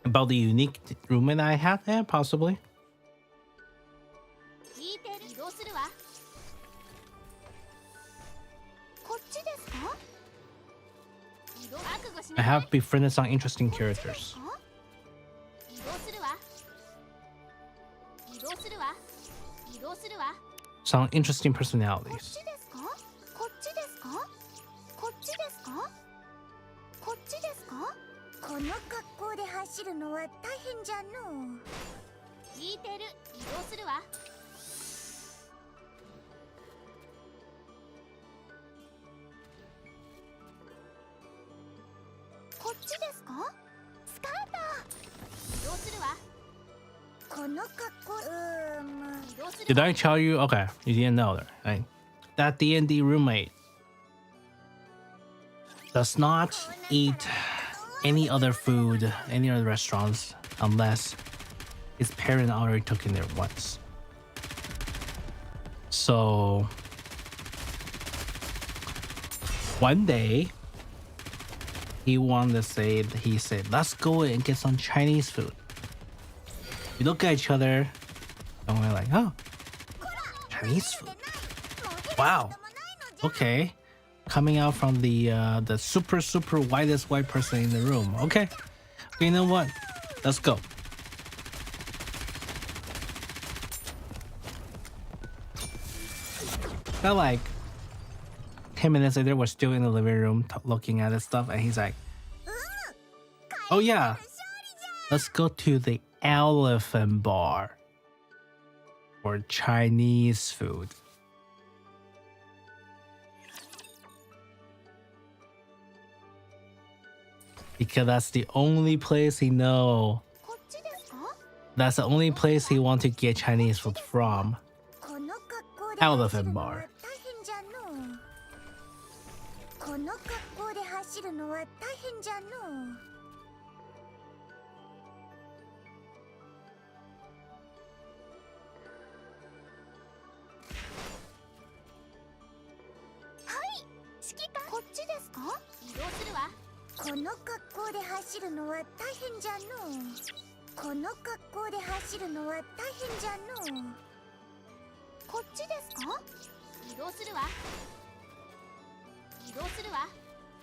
About the unique roommate I had? Yeah, possibly. 聞いてる。移動するわ。こっちですか？移動。覚悟し I なさい。 have befriended some interesting characters. 移動するわ。移動するわ。移動するわ。 Some interesting こっ personalities. ちですか？こっちですか？こっちですか？こっちですか？この格好で走るのは大変じゃのう。聞いてる。移動するわ。こっちですか？スカート。移動するわ。この格好。移動する Did わ。 I tell you? Okay, you didn't know that, right? That D&D roommate does not eat any other food, any other restaurants, unless his parent already took him there once. So one day he said, let's go and get some Chinese food. We look at each other and we're like, oh, Chinese food. Wow. Okay. Coming out from the super whitest white person in the room. Okay. You know what? Let's go. But like 10 minutes later, we're still in the living room looking at this stuff, and he's like, "Oh yeah, let's go to the Elephant Bar for Chinese food." Because that's the only place he know. That's the only place he want to get Chinese food from. Elephant Bar. この格好で走るのは大変じゃのう。こっちですか？移動するわ。この格好で走るのは大変じゃのう。この格好で走るのは大変じゃのう。こっちですか？移動するわ。移動するわ。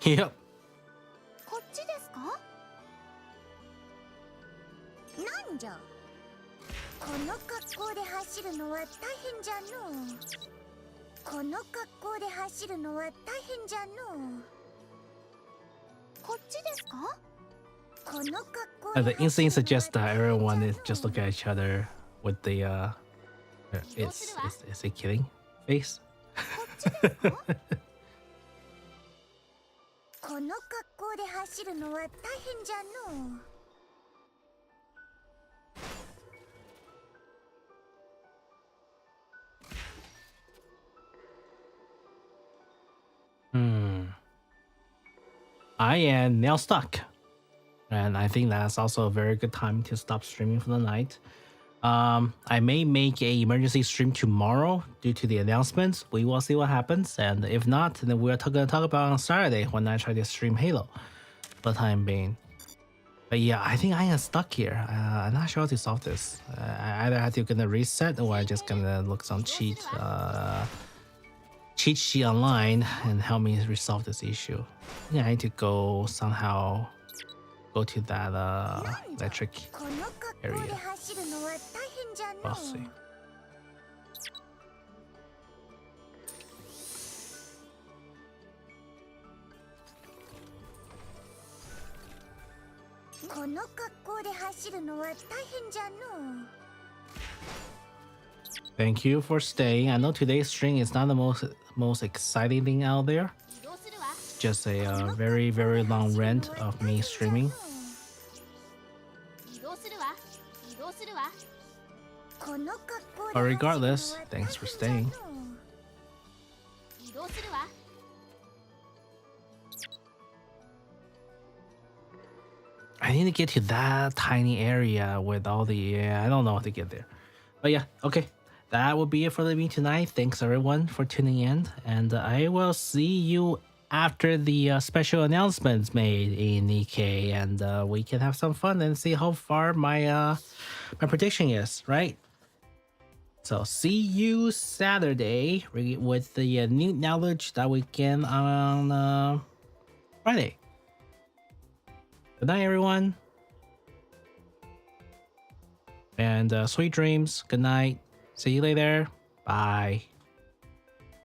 Yep. こっちですか？なんじゃ。この格好で走るのは大変じゃのう。この格好で走るのは大変じゃのう。こっちですか？この格好 The instinct suggests that everyone is just looking at each other with the is he kidding face? この格好で走るのは大変じゃのう。I am now stuck. And I think that's also a very good time to stop streaming for the night. I may make a emergency stream tomorrow due to the announcements. We will see what happens. And if not, then we're going to talk about on Saturday when I try to stream Halo for the time being. But yeah, I think I am stuck here. I'm not sure how to solve this. I either have to gonna reset or I'm just gonna look some cheat sheet online and help me resolve this issue. I think I need to go somehow go to that electric area. We'll see. Thank you for staying. I know today's stream is not the most exciting thing out there. It's just a very long rant of me streaming. But regardless, thanks for staying. I need to get to that tiny area with all the... I don't know how to get there. But yeah, okay. That will be it for me tonight. Thanks everyone for tuning in. And I will see you after the special announcements made in Nikke. And we can have some fun and see how far my prediction is, right? So see you Saturday with the new knowledge that we get on Friday. Good night, everyone. And sweet dreams. Good night. See you later. Bye.